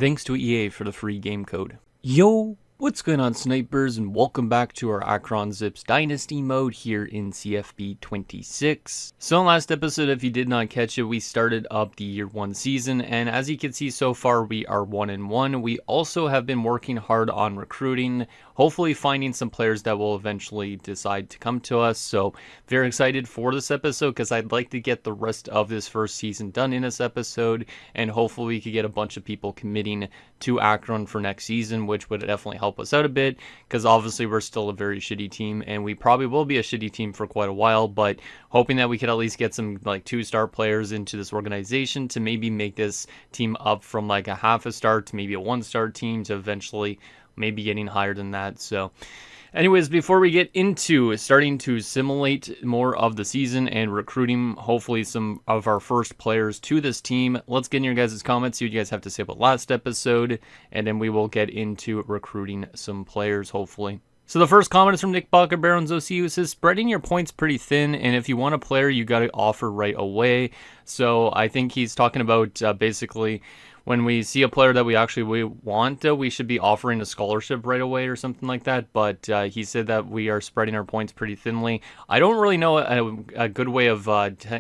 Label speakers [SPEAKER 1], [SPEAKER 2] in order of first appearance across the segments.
[SPEAKER 1] Thanks to EA for the free game code. Yo, what's going on, snipers, and welcome back to our Akron Zips Dynasty mode here in CFB 26. So in last episode, if you did not catch it, we started up the year 1 season, and as you can see so far, we are 1-1. We also have been working hard on recruiting, hopefully finding some players that will eventually decide to come to us. So very excited for this episode because I'd like to get the rest of this first season done in this episode, and hopefully we could get a bunch of people committing to Akron for next season, which would definitely help us out a bit because obviously we're still a very shitty team, and we probably will be a shitty team for quite a while, but hoping that we could at least get some like 2-star players into this organization to maybe make this team up from like a half a star to maybe a 1-star team to eventually maybe getting higher than that. So anyways, before we get into starting to simulate more of the season and recruiting hopefully some of our first players to this team, let's get in your guys' comments, see what you guys have to say about last episode, and then we will get into recruiting some players hopefully. So the first comment is from Nick Baca Barons OC, who says, spreading your points pretty thin, and if you want a player, you got to offer right away. So I think he's talking about basically when we see a player that we actually want, we should be offering a scholarship right away or something like that. But he said that we are spreading our points pretty thinly. I don't really know a good way of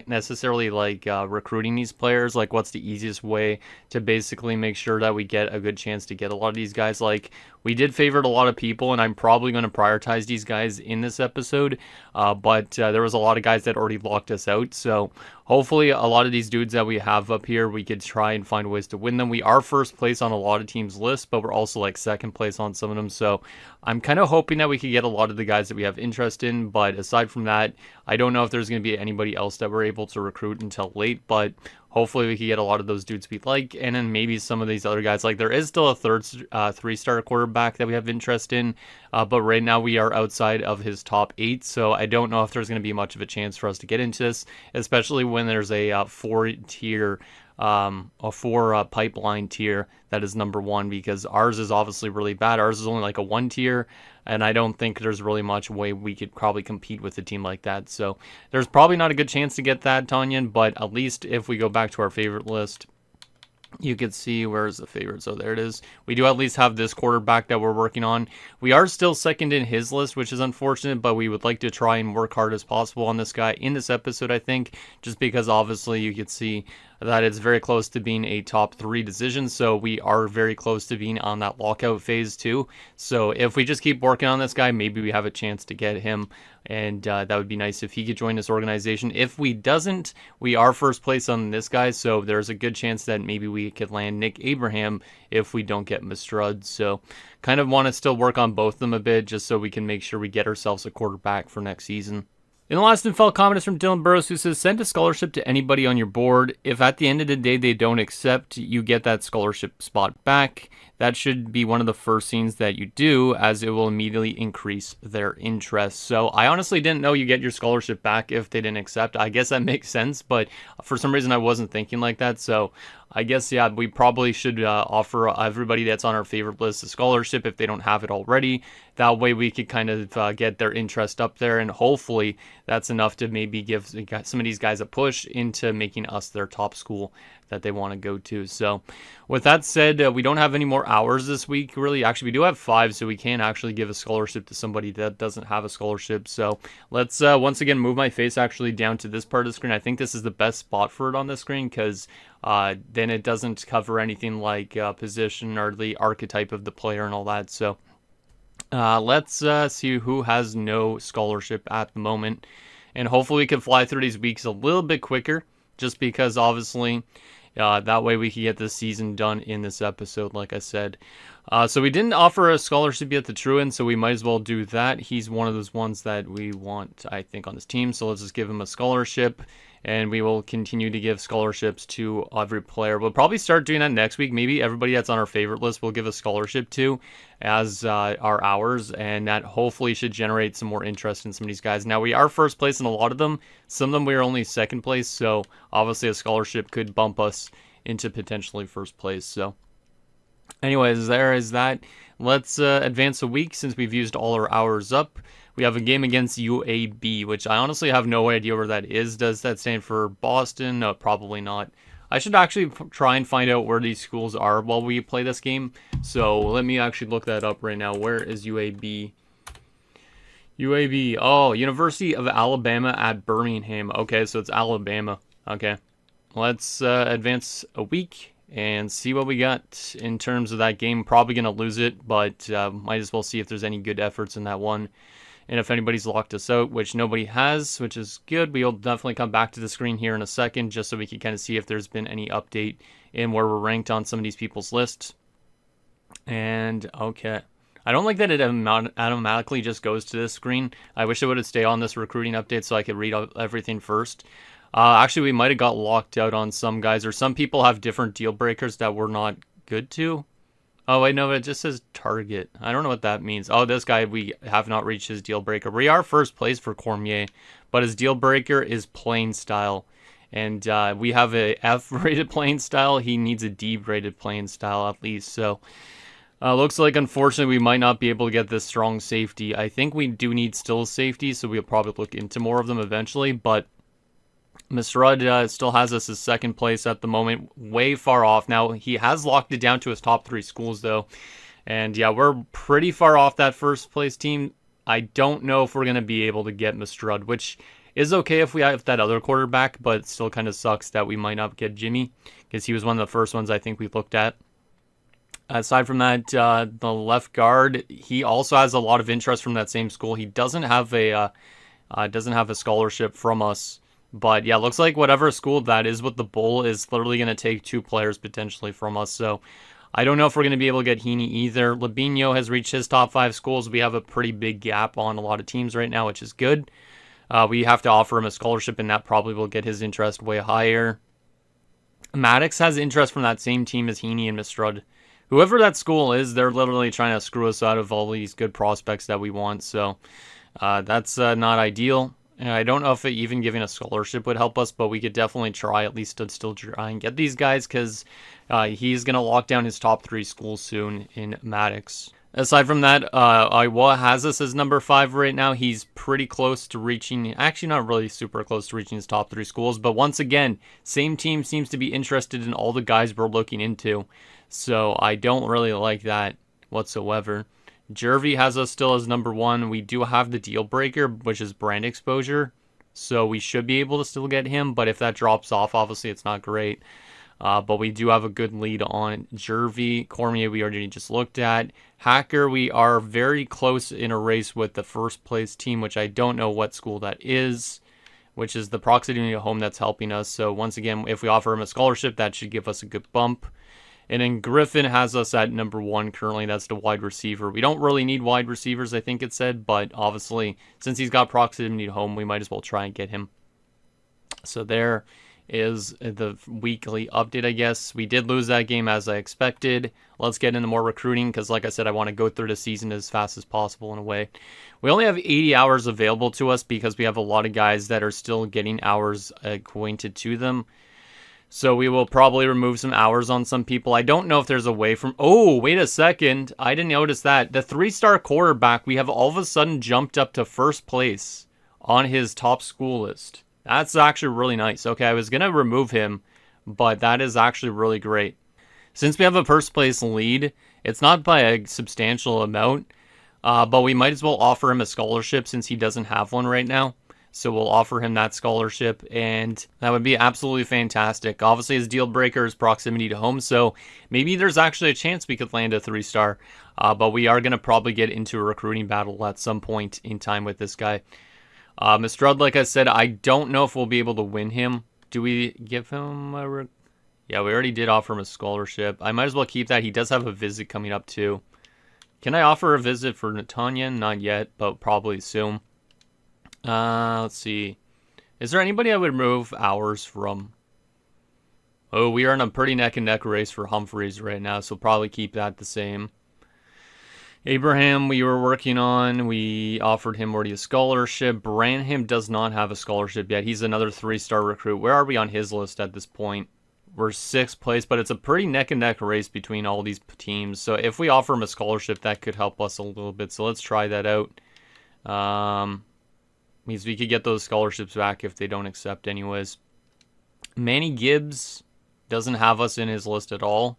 [SPEAKER 1] necessarily like recruiting these players. Like, what's the easiest way to basically make sure that we get a good chance to get a lot of these guys? Like, we did favorite a lot of people, and I'm probably going to prioritize these guys in this episode. But there was a lot of guys that already locked us out. So hopefully a lot of these dudes that we have up here, we could try and find ways to win them. We are first place on a lot of teams' lists, but we're also like second place on some of them. So I'm kind of hoping that we could get a lot of the guys that we have interest in. But aside from that, I don't know if there's going to be anybody else that we're able to recruit until late. But hopefully we could get a lot of those dudes we like, and then maybe some of these other guys. Like, there is still a third 3-star quarterback that we have interest in, but right now we are outside of his top 8, so I don't know if there's going to be much of a chance for us to get into this, especially when there's a 4-tier, a 4 pipeline tier that is number 1, because ours is obviously really bad. Ours is only like a 1 tier, and I don't think there's really much way we could probably compete with a team like that. So there's probably not a good chance to get that, Tanyan, but at least if we go back to our favorite list, you could see where's the favorite. So there it is. We do at least have this quarterback that we're working on. We are still second in his list, which is unfortunate, but we would like to try and work hard as possible on this guy in this episode, I think, just because obviously you could see that it's very close to being a top 3 decision. So we are very close to being on that lockout phase too. So if we just keep working on this guy, maybe we have a chance to get him. And that would be nice if he could join this organization. If we doesn't, we are first place on this guy. So there's a good chance that maybe we could land Nick Abraham if we don't get Mistrud. So kind of want to still work on both of them a bit just so we can make sure we get ourselves a quarterback for next season. And the last info comment is from Dylan Burrows, who says, send a scholarship to anybody on your board. If at the end of the day they don't accept, you get that scholarship spot back. That should be one of the first things that you do, as it will immediately increase their interest. So I honestly didn't know you get your scholarship back if they didn't accept. I guess that makes sense, but for some reason I wasn't thinking like that. So I guess, yeah, we probably should offer everybody that's on our favorite list a scholarship if they don't have it already. That way we could kind of get their interest up there, and hopefully that's enough to maybe give some of these guys a push into making us their top school that they want to go to. So with that said, we don't have any more hours this week, really. Actually, we do have 5, so we can actually give a scholarship to somebody that doesn't have a scholarship. So let's once again move my face actually down to this part of the screen. I think this is the best spot for it on the screen, because then it doesn't cover anything like position or the archetype of the player and all that. So let's see who has no scholarship at the moment, and hopefully we can fly through these weeks a little bit quicker, just because obviously that way we can get this season done in this episode, like I said. So we didn't offer a scholarship yet to Truin, so we might as well do that. He's one of those ones that we want, I think, on this team. So let's just give him a scholarship, and we will continue to give scholarships to every player. We'll probably start doing that next week. Maybe everybody that's on our favorite list we'll give a scholarship to as our hours, and that hopefully should generate some more interest in some of these guys. Now, we are first place in a lot of them. Some of them we are only second place, so obviously a scholarship could bump us into potentially first place. So anyways, there is that. Let's advance a week since we've used all our hours up. We have a game against UAB, which I honestly have no idea where that is. Does that stand for Boston? No, probably not. I should actually try and find out where these schools are while we play this game. So let me actually look that up right now. Where is UAB? UAB. Oh, University of Alabama at Birmingham. Okay, so it's Alabama. Okay. Let's advance a week and see what we got in terms of that game. Probably going to lose it, but might as well see if there's any good efforts in that one. And if anybody's locked us out, which nobody has, which is good, we'll definitely come back to the screen here in a second just so we can kind of see if there's been any update in where we're ranked on some of these people's lists. And, okay. I don't like that it automatically just goes to this screen. I wish it would have stayed on this recruiting update so I could read everything first. Actually, we might have got locked out on some guys, or some people have different deal breakers that we're not good to. Oh, wait, no, it just says target. I don't know what that means. Oh, this guy, we have not reached his deal breaker. We are first place for Cormier, but his deal breaker is playing style. And we have a F-rated playing style. He needs a D-rated playing style at least. So, looks like, unfortunately, we might not be able to get this strong safety. I think we do need still safety, so we'll probably look into more of them eventually. But Mr. Rudd still has us as second place at the moment, way far off. Now, he has locked it down to his top 3 schools, though. And, yeah, we're pretty far off that first place team. I don't know if we're going to be able to get Mr. Rudd, which is okay if we have that other quarterback, but it still kind of sucks that we might not get Jimmy, because he was one of the first ones I think we looked at. Aside from that, the left guard, he also has a lot of interest from that same school. He doesn't have a scholarship from us. But yeah, looks like whatever school that is with the bull is literally going to take 2 players potentially from us. So I don't know if we're going to be able to get Heaney either. Labinho has reached his top 5 schools. We have a pretty big gap on a lot of teams right now, which is good. We have to offer him a scholarship, and that probably will get his interest way higher. Maddox has interest from that same team as Heaney and Mistrud. Whoever that school is, they're literally trying to screw us out of all these good prospects that we want. So that's not ideal. I don't know if even giving a scholarship would help us, but we could definitely try at least to still try and get these guys, because he's going to lock down his top 3 schools soon in Maddox. Aside from that, Iowa has us as number 5 right now. He's pretty close to reaching, actually not really super close to reaching his top 3 schools, but once again, same team seems to be interested in all the guys we're looking into, so I don't really like that whatsoever. Jervy has us still as number 1. We do have the deal breaker, which is brand exposure, so we should be able to still get him, but if that drops off, obviously it's not great. But we do have a good lead on Jervy. Cormier we already just looked at. Hacker, we are very close in a race with the first place team, which I don't know what school that is, which is the proximity to home that's helping us. So once again, if we offer him a scholarship, that should give us a good bump. And then Griffin has us at number 1 currently. That's the wide receiver. We don't really need wide receivers, I think it said, but obviously, since he's got proximity to home, we might as well try and get him. So there is the weekly update, I guess. We did lose that game as I expected. Let's get into more recruiting, because like I said, I want to go through the season as fast as possible in a way. We only have 80 hours available to us because we have a lot of guys that are still getting hours acquainted to them. So we will probably remove some hours on some people. I don't know if there's a way from... Oh, wait a second. I didn't notice that. The 3-star quarterback, we have all of a sudden jumped up to first place on his top school list. That's actually really nice. Okay, I was going to remove him, but that is actually really great. Since we have a first place lead, it's not by a substantial amount, but we might as well offer him a scholarship since he doesn't have one right now. So we'll offer him that scholarship, and that would be absolutely fantastic. Obviously, his deal breaker is proximity to home, so maybe there's actually a chance we could land a 3-star. But we are going to probably get into a recruiting battle at some point in time with this guy. Mr. Rudd, like I said, I don't know if we'll be able to win him. Do we give him a... Yeah, we already did offer him a scholarship. I might as well keep that. He does have a visit coming up, too. Can I offer a visit for Netanya? Not yet, but probably soon. Let's see. Is there anybody I would remove hours from? Oh, we are in a pretty neck-and-neck race for Humphreys right now, so probably keep that the same. Abraham, we were working on. We offered him already a scholarship. Branham does not have a scholarship yet. He's another 3-star recruit. Where are we on his list at this point? We're 6th place, but it's a pretty neck-and-neck race between all these teams. So if we offer him a scholarship, that could help us a little bit. So let's try that out. Means we could get those scholarships back if they don't accept anyways. Manny Gibbs, Doesn't have us in his list at all,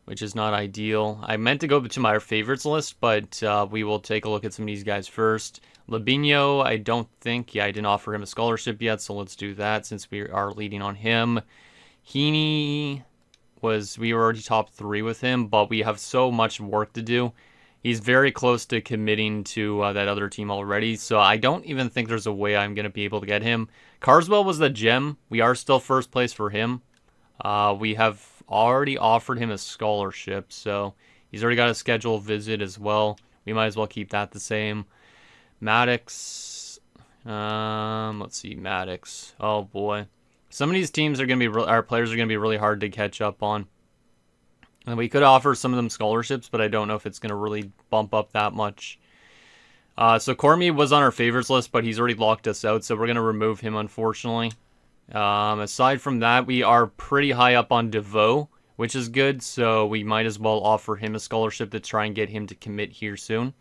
[SPEAKER 1] which is not ideal. I meant to go to my favorites list, but we will take a look at some of these guys first. Labinho, I don't think, I didn't offer him a scholarship yet, so let's do that since we are leading on him. Heaney we were already top 3 with him, but we have so much work to do. He's very close to committing to that other team already, so I don't even think there's a way I'm going to be able to get him. Carswell was the gem. We are still first place for him. We have already offered him a scholarship, so he's already got a scheduled visit as well. We might as well keep that the same. Maddox, let's see, Maddox. Oh boy, some of these teams are going to be, our players are going to be really hard to catch up on. And we could offer some of them scholarships, but I don't know if it's going to really bump up that much. So Cormier was on our favorites list, but he's already locked us out, so we're going to remove him, unfortunately. Aside from that, we are pretty high up on DeVoe, which is good, so we might as well offer him a scholarship to try and get him to commit here soon.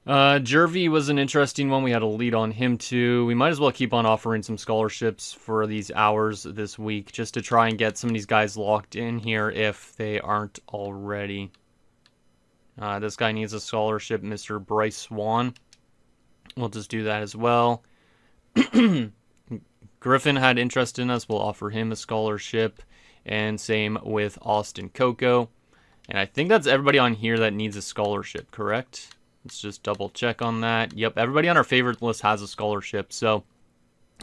[SPEAKER 1] Jervy was an interesting one. We had a lead on him too. We might as well keep on offering some scholarships for these hours this week just to try and get some of these guys locked in here if they aren't already. This guy needs a scholarship, Mr. Bryce Swan. We'll just do that as well. Griffin had interest in us. We'll offer him a scholarship. And same with Austin Coco. And I think that's everybody on here that needs a scholarship, correct? Let's just double check on that. Yep, everybody on our favorite list has a scholarship. So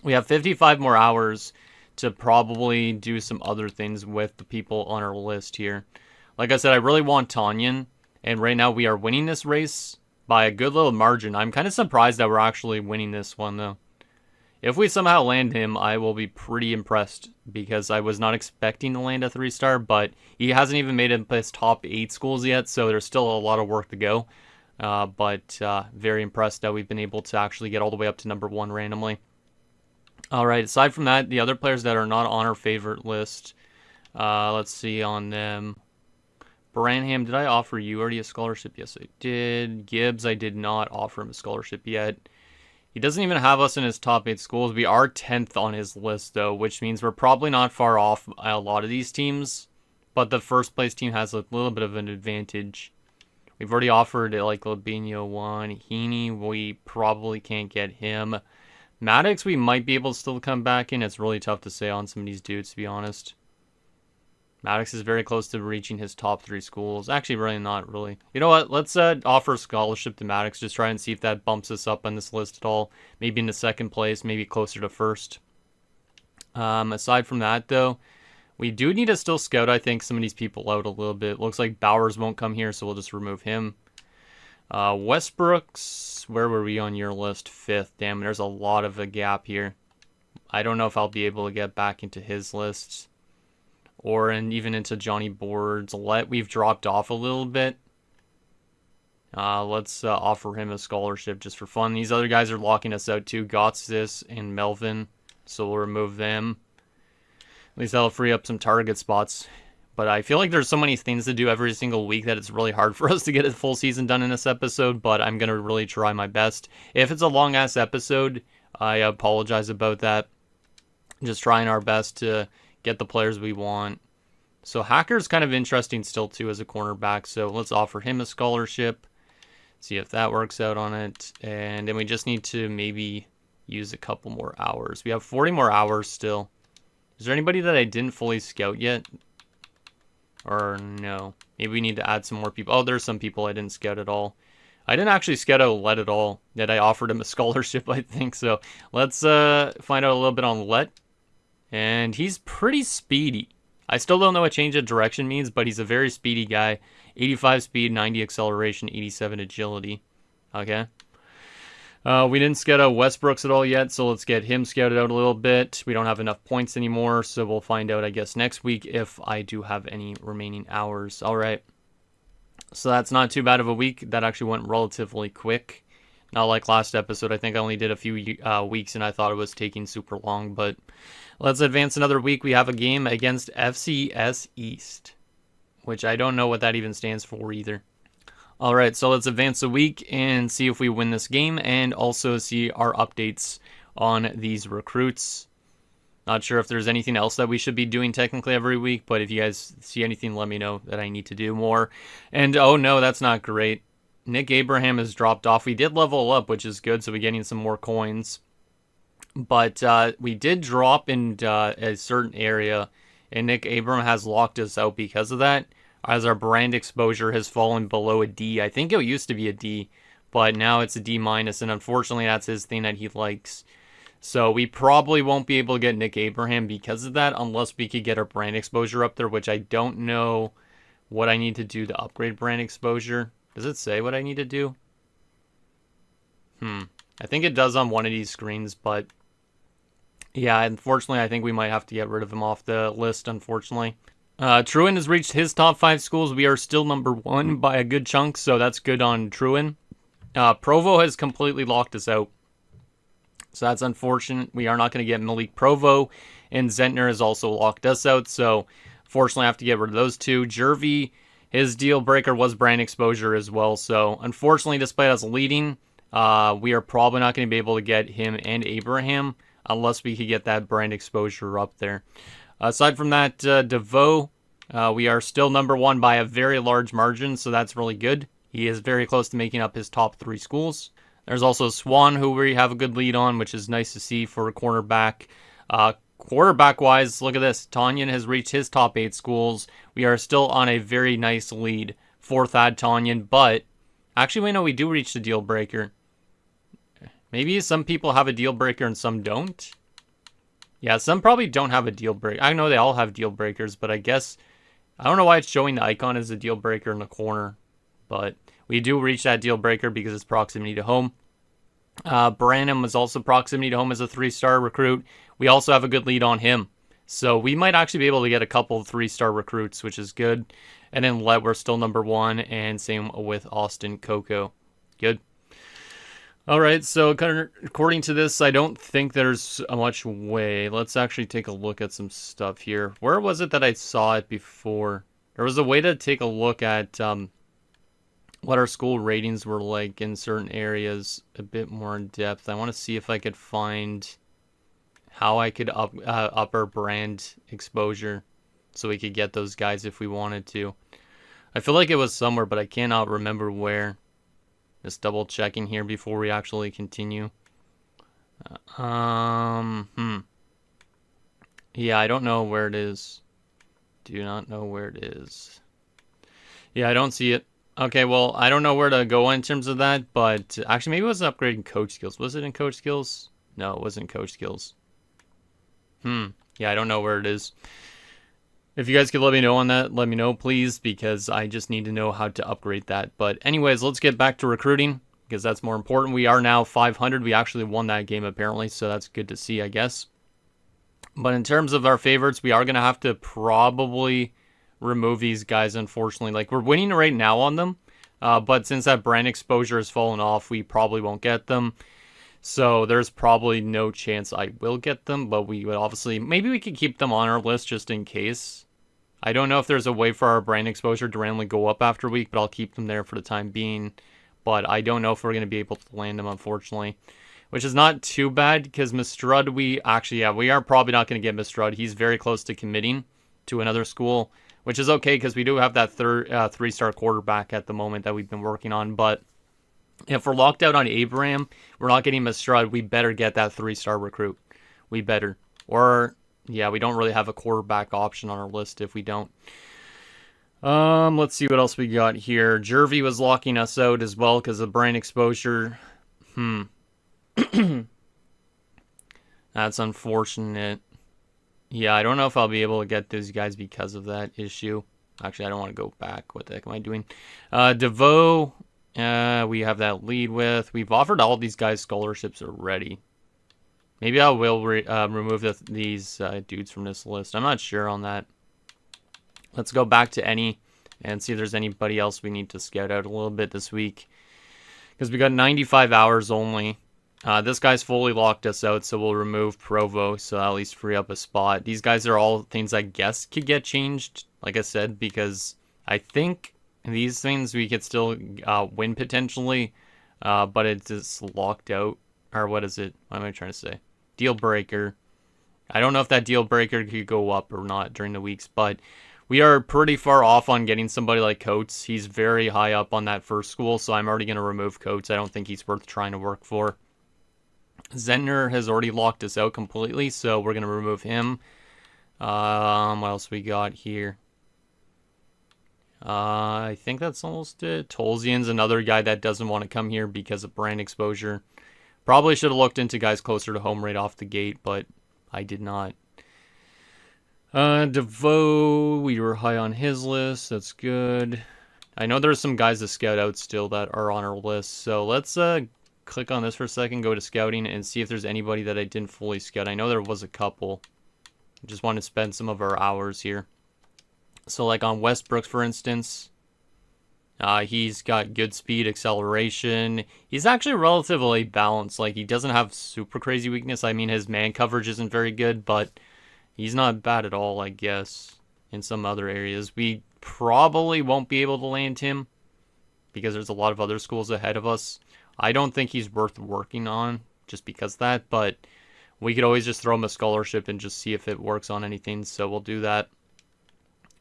[SPEAKER 1] we have 55 more hours to probably do some other things with the people on our list here. Like I said, I really want Tanyan. And right now we are winning this race by a good little margin. I'm kind of surprised that we're actually winning this one, though. If we somehow land him, I will be pretty impressed because I was not expecting to land a 3-star, but he hasn't even made it his top 8 schools yet, so there's still a lot of work to go. But very impressed that we've been able to actually get all the way up to number 1 randomly. All right, aside from that, the other players that are not on our favorite list, let's see on them. Branham, did I offer you already a scholarship? Yes, I did. Gibbs, I did not offer him a scholarship yet. He doesn't even have us in his top 8 schools. We are 10th on his list, though, which means we're probably not far off a lot of these teams. But the first place team has a little bit of an advantage. We've already offered like Labinho 1. Heaney, we probably can't get him. Maddox, we might be able to still come back in. It's really tough to say on some of these dudes, to be honest. Maddox is very close to reaching his top 3 schools. Actually, really not really. You know what? Let's offer a scholarship to Maddox. Just try and see if that bumps us up on this list at all. Maybe into 2nd place, maybe closer to 1st. Aside from that, though, we do need to still scout, I think, some of these people out a little bit. Looks like Bowers won't come here, so we'll just remove him. Westbrooks, where were we on your list? 5th. Damn, there's a lot of a gap here. I don't know if I'll be able to get back into his list. Or even into Johnny Board's. We've dropped off a little bit. Let's offer him a scholarship just for fun. These other guys are locking us out too. Gotsis and Melvin. So we'll remove them. At least that'll free up some target spots. But I feel like there's so many things to do every single week that it's really hard for us to get a full season done in this episode. But I'm going to really try my best. If it's a long-ass episode, I apologize about that. Just trying our best to get the players we want. So Hacker's kind of interesting still too as a cornerback. So let's offer him a scholarship. See if that works out on it. And then we just need to maybe use a couple more hours. We have 40 more hours still. Is there anybody that I didn't fully scout yet? Or no? Maybe we need to add some more people. Oh, there's some people I didn't scout at all. I didn't actually scout out Let at all. Yet I offered him a scholarship, I think. So let's find out a little bit on Let. And he's pretty speedy. I still don't know what change of direction means, but he's a very speedy guy. 85 speed, 90 acceleration, 87 agility. Okay. We didn't scout out Westbrooks at all yet, so let's get him scouted out a little bit. We don't have enough points anymore, so we'll find out, I guess, next week if I do have any remaining hours. All right. So that's not too bad of a week. That actually went relatively quick. Not like last episode. I think I only did a few weeks, and I thought it was taking super long, but let's advance another week. We have a game against FCS East, which I don't know what that even stands for either. All right, so let's advance a week and see if we win this game and also see our updates on these recruits. Not sure if there's anything else that we should be doing technically every week, but if you guys see anything, let me know that I need to do more. And oh no, that's not great. Nick Abraham has dropped off. We did level up, which is good, so we're getting some more coins. But we did drop in a certain area, and Nick Abraham has locked us out because of that, as our brand exposure has fallen below a D. I think it used to be a D, but now it's a D-, and unfortunately that's his thing that he likes. So we probably won't be able to get Nick Abraham because of that, unless we could get our brand exposure up there, which I don't know what I need to do to upgrade brand exposure. Does it say what I need to do? I think it does on one of these screens, but yeah, unfortunately, I think we might have to get rid of him off the list, unfortunately. Truin has reached his top 5 schools. We are still number 1 by a good chunk, so that's good on Truin. Provo has completely locked us out, so that's unfortunate. We are not going to get Malik Provo, and Zentner has also locked us out, so fortunately I have to get rid of those two. Jervy, his deal breaker was brand exposure as well, so unfortunately, despite us leading, we are probably not going to be able to get him and Abraham unless we could get that brand exposure up there. Aside from that, DeVoe, we are still number 1 by a very large margin, so that's really good. He is very close to making up his top 3 schools. There's also Swan, who we have a good lead on, which is nice to see for a cornerback. Quarterback-wise, look at this. Tanyan has reached his top 8 schools. We are still on a very nice lead for Thad Tanyan, but actually, we know we do reach the deal breaker. Maybe some people have a deal breaker and some don't. Yeah, some probably don't have a deal breaker. I know they all have deal breakers, but I guess I don't know why it's showing the icon as a deal breaker in the corner. But we do reach that deal breaker because it's proximity to home. Branham was also proximity to home as a 3-star recruit. We also have a good lead on him. So we might actually be able to get a couple of 3-star recruits, which is good. And then we're still number 1, and same with Austin Coco. Good. All right, so according to this, I don't think there's much way. Let's actually take a look at some stuff here. Where was it that I saw it before? There was a way to take a look at what our school ratings were like in certain areas a bit more in depth. I want to see if I could find how I could up our brand exposure so we could get those guys if we wanted to. I feel like it was somewhere, but I cannot remember where. Just double checking here before we actually continue. Yeah, I don't know where it is. Do not know where it is. Yeah, I don't see it. Okay, well, I don't know where to go in terms of that, but actually maybe it was upgrading coach skills. Was it in coach skills? No, it wasn't coach skills. Yeah, I don't know where it is. If you guys could let me know on that, let me know, please, because I just need to know how to upgrade that. But anyways, let's get back to recruiting, because that's more important. We are now 500. We actually won that game, apparently, so that's good to see, I guess. But in terms of our favorites, we are going to have to probably remove these guys, unfortunately. Like, we're winning right now on them, but since that brand exposure has fallen off, we probably won't get them. So there's probably no chance I will get them, but we would obviously, maybe we could keep them on our list just in case. I don't know if there's a way for our brand exposure to randomly go up after a week, but I'll keep them there for the time being. But I don't know if we're going to be able to land them, unfortunately. Which is not too bad, because Mistrud, we are probably not going to get Mistrud. He's very close to committing to another school, which is okay, because we do have that 3-star quarterback at the moment that we've been working on. But if we're locked out on Abraham, we're not getting Mistrud, we better get that 3-star recruit. We better. Or, yeah, we don't really have a quarterback option on our list if we don't. Let's see what else we got here. Jervy was locking us out as well because of brand exposure. That's unfortunate. Yeah, I don't know if I'll be able to get those guys because of that issue. Actually, I don't want to go back. What the heck am I doing? DeVoe, we have that lead with. We've offered all these guys scholarships already. Maybe I will remove these dudes from this list. I'm not sure on that. Let's go back to any and see if there's anybody else we need to scout out a little bit this week. Because we got 95 hours only. This guy's fully locked us out, so we'll remove Provo, so at least free up a spot. These guys are all things I guess could get changed, like I said, because I think these things we could still win potentially, but it's just locked out. Or what is it? What am I trying to say? Deal breaker. I don't know if that deal breaker could go up or not during the weeks, but we are pretty far off on getting somebody like Coates. He's very high up on that first school, so I'm already going to remove Coates. I don't think he's worth trying to work for. Zentner has already locked us out completely, so we're going to remove him. What else we got here? I think that's almost it. Tolzien's another guy that doesn't want to come here because of brand exposure. Probably should have looked into guys closer to home right off the gate, but I did not. DeVoe, we were high on his list. That's good. I know there's some guys to scout out still that are on our list. So let's click on this for a second, go to scouting, and see if there's anybody that I didn't fully scout. I know there was a couple. I just want to spend some of our hours here. So like on Westbrooks, for instance, he's got good speed, acceleration. He's actually relatively balanced. Like, he doesn't have super crazy weakness. I mean, his man coverage isn't very good, but he's not bad at all, I guess, in some other areas. We probably won't be able to land him because there's a lot of other schools ahead of us. I don't think he's worth working on just because of that, but we could always just throw him a scholarship and just see if it works on anything, so we'll do that.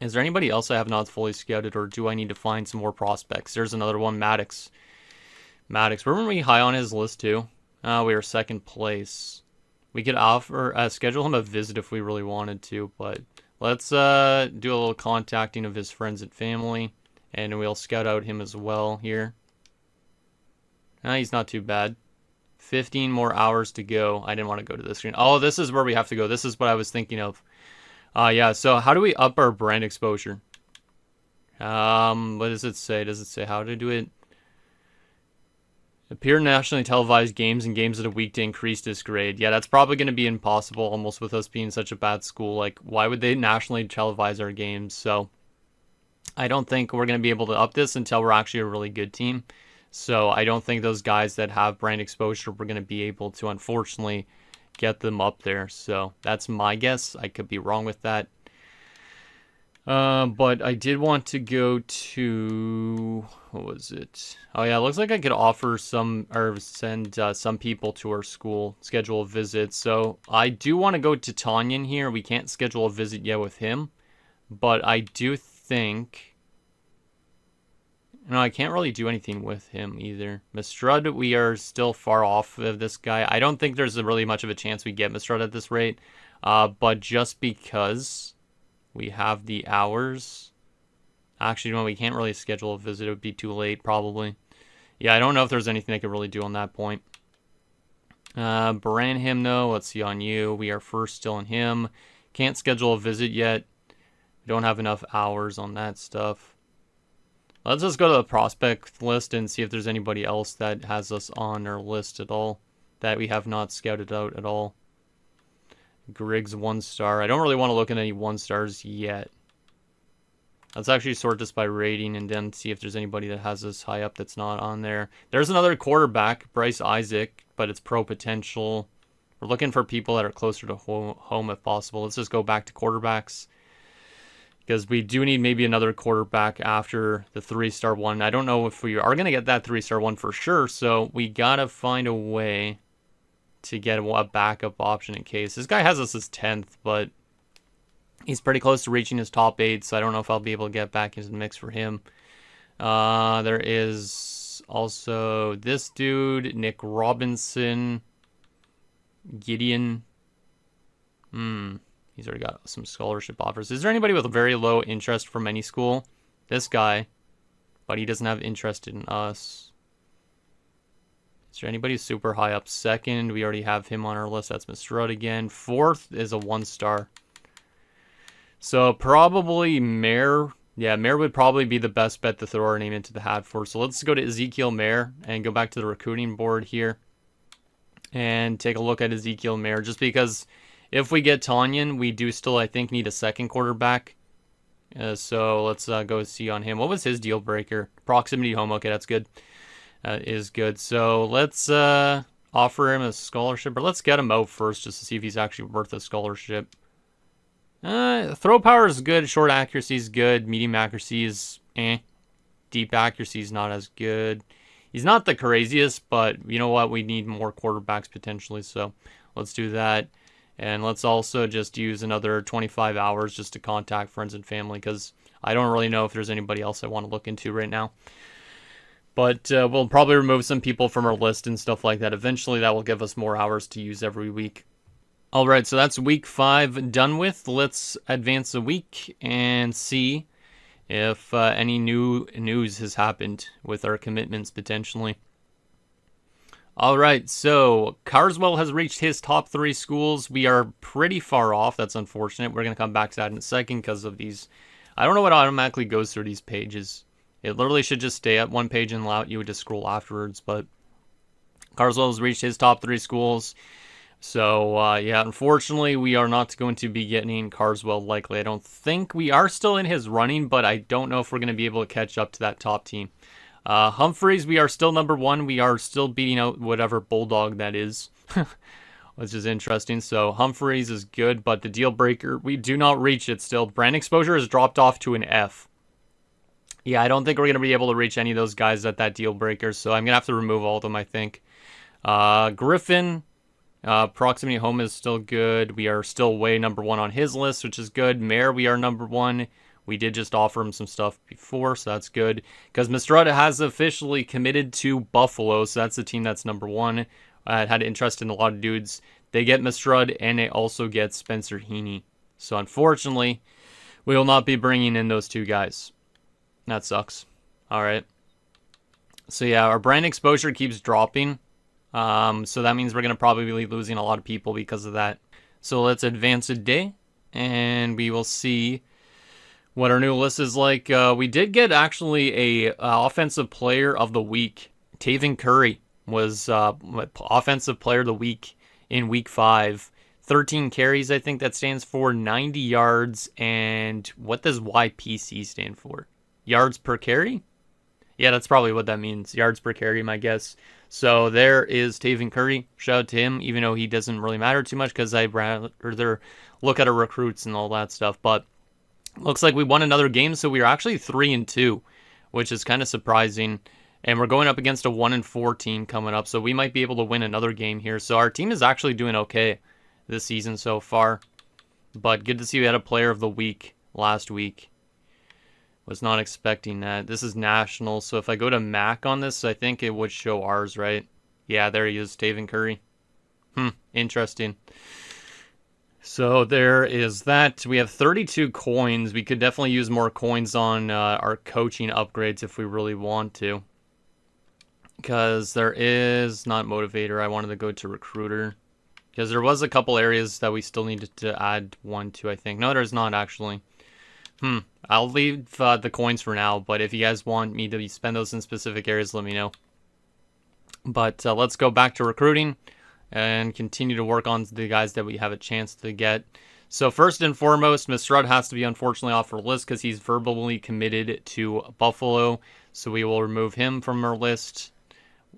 [SPEAKER 1] Is there anybody else I have not fully scouted, or do I need to find some more prospects? There's another one, Maddox. We're we high on his list too. We are second place. We could schedule him a visit if we really wanted to, but let's do a little contacting of his friends and family, and we'll scout out him as well here. He's not too bad. 15 more hours to go. I didn't want to go to this screen. Oh, this is where we have to go. This is what I was thinking of. Yeah, so how do we up our brand exposure? What does it say? Does it say how to do it? Appear in nationally televised games and games of the week to increase this grade. Yeah, that's probably going to be impossible, almost with us being such a bad school. Like, why would they nationally televise our games? So, I don't think we're going to be able to up this until we're actually a really good team. So, I don't think those guys that have brand exposure, we're going to be able to, unfortunately, get them up there. So that's my guess. I could be wrong with that. But I did want to go to, what was it? Oh yeah, it looks like I could offer some, or send some people to our school, schedule a visit. So I do want to go to Tanyan here. We can't schedule a visit yet with him, but I do think, no, I can't really do anything with him either. Mistrud, we are still far off of this guy. I don't think there's really much of a chance we get Mistrud at this rate. But just because we have the hours. Actually, no, we can't really schedule a visit. It would be too late, probably. Yeah, I don't know if there's anything I could really do on that point. Branham, though. Let's see on you. We are first still on him. Can't schedule a visit yet. We don't have enough hours on that stuff. Let's just go to the prospect list and see if there's anybody else that has us on our list at all that we have not scouted out at all. Griggs 1 star. I don't really want to look at any 1 stars yet. Let's actually sort this by rating and then see if there's anybody that has us high up that's not on there. There's another quarterback, Bryce Isaac, but it's pro potential. We're looking for people that are closer to home if possible. Let's just go back to quarterbacks, because we do need maybe another quarterback after the 3-star one. I don't know if we are going to get that 3-star one for sure, so we got to find a way to get a backup option in case. This guy has us as 10th, but he's pretty close to reaching his top 8, so I don't know if I'll be able to get back into the mix for him. There is also this dude, Nick Robinson, Gideon. He's already got some scholarship offers. Is there anybody with a very low interest from any school? This guy. But he doesn't have interest in us. Is there anybody super high up? Second, we already have him on our list. That's Mr. Rudd again. 4th is a 1-star. So probably Mayer. Yeah, Mayer would probably be the best bet to throw our name into the hat for. So let's go to Ezekiel Mayer and go back to the recruiting board here. And take a look at Ezekiel Mayer. Just because if we get Tanyan, we do still, I think, need a second quarterback. So let's go see on him. What was his deal breaker? Proximity home. Okay, that's good. Is good. So let's offer him a scholarship, or let's get him out first just to see if he's actually worth a scholarship. Throw power is good. Short accuracy is good. Medium accuracy is Deep accuracy is not as good. He's not the craziest, but you know what? We need more quarterbacks potentially, so let's do that. And let's also just use another 25 hours just to contact friends and family, because I don't really know if there's anybody else I want to look into right now. But we'll probably remove some people from our list and stuff like that. Eventually, that will give us more hours to use every week. All right, so that's week 5 done with. Let's advance a week and see if any new news has happened with our commitments potentially. All right, so Carswell has reached his top 3 schools. We are pretty far off. That's unfortunate. We're going to come back to that in a second because of these. I don't know what automatically goes through these pages. It literally should just stay at one page and allow you to scroll afterwards. But Carswell has reached his top 3 schools. So, yeah, unfortunately, we are not going to be getting Carswell likely. I don't think we are still in his running, but I don't know if we're going to be able to catch up to that top team. Humphreys, we are still number 1. We are still beating out whatever Bulldog that is, which is interesting. So Humphreys is good, but the deal breaker, we do not reach it still. Brand exposure has dropped off to an F. Yeah, I don't think we're going to be able to reach any of those guys at that deal breaker, so I'm going to have to remove all of them, I think. Griffin, proximity home is still good. We are still way number 1 on his list, which is good. Mayor, we are number 1. We did just offer him some stuff before, so that's good. Because Mistrada has officially committed to Buffalo, so that's the team that's number 1. It had interest in a lot of dudes. They get Mistrud, and they also get Spencer Heaney. So unfortunately, we will not be bringing in those 2 guys. That sucks. All right. So yeah, our brand exposure keeps dropping. So that means we're going to probably be losing a lot of people because of that. So let's advance a day, and we will see what our new list is like. We did get actually a offensive player of the week. Taven Curry was offensive player of the week in week 5. 13 carries, I think that stands for, 90 yards, and what does YPC stand for? Yards per carry? Yeah, that's probably what that means. Yards per carry, my guess. So there is Taven Curry. Shout out to him, even though he doesn't really matter too much because I'd rather look at our recruits and all that stuff. But looks like we won another game, so we are actually 3-2, which is kind of surprising. And we're going up against a 1-4 team coming up, so we might be able to win another game here. So our team is actually doing okay this season so far. But good to see we had a player of the week last week. Was not expecting that. This is national, so if I go to Mac on this, I think it would show ours, right? Yeah, there he is, Taven Curry. Interesting. So there is that. We have 32 coins. We could definitely use more coins on our coaching upgrades if we really want to. Because there is not motivator. I wanted to go to recruiter. Because there was a couple areas that we still needed to add one to, I think. No, there's not actually. I'll leave the coins for now, but if you guys want me to spend those in specific areas, let me know. But let's go back to recruiting and continue to work on the guys that we have a chance to get. So first and foremost, Mistrud has to be unfortunately off our list because he's verbally committed to Buffalo, so we will remove him from our list.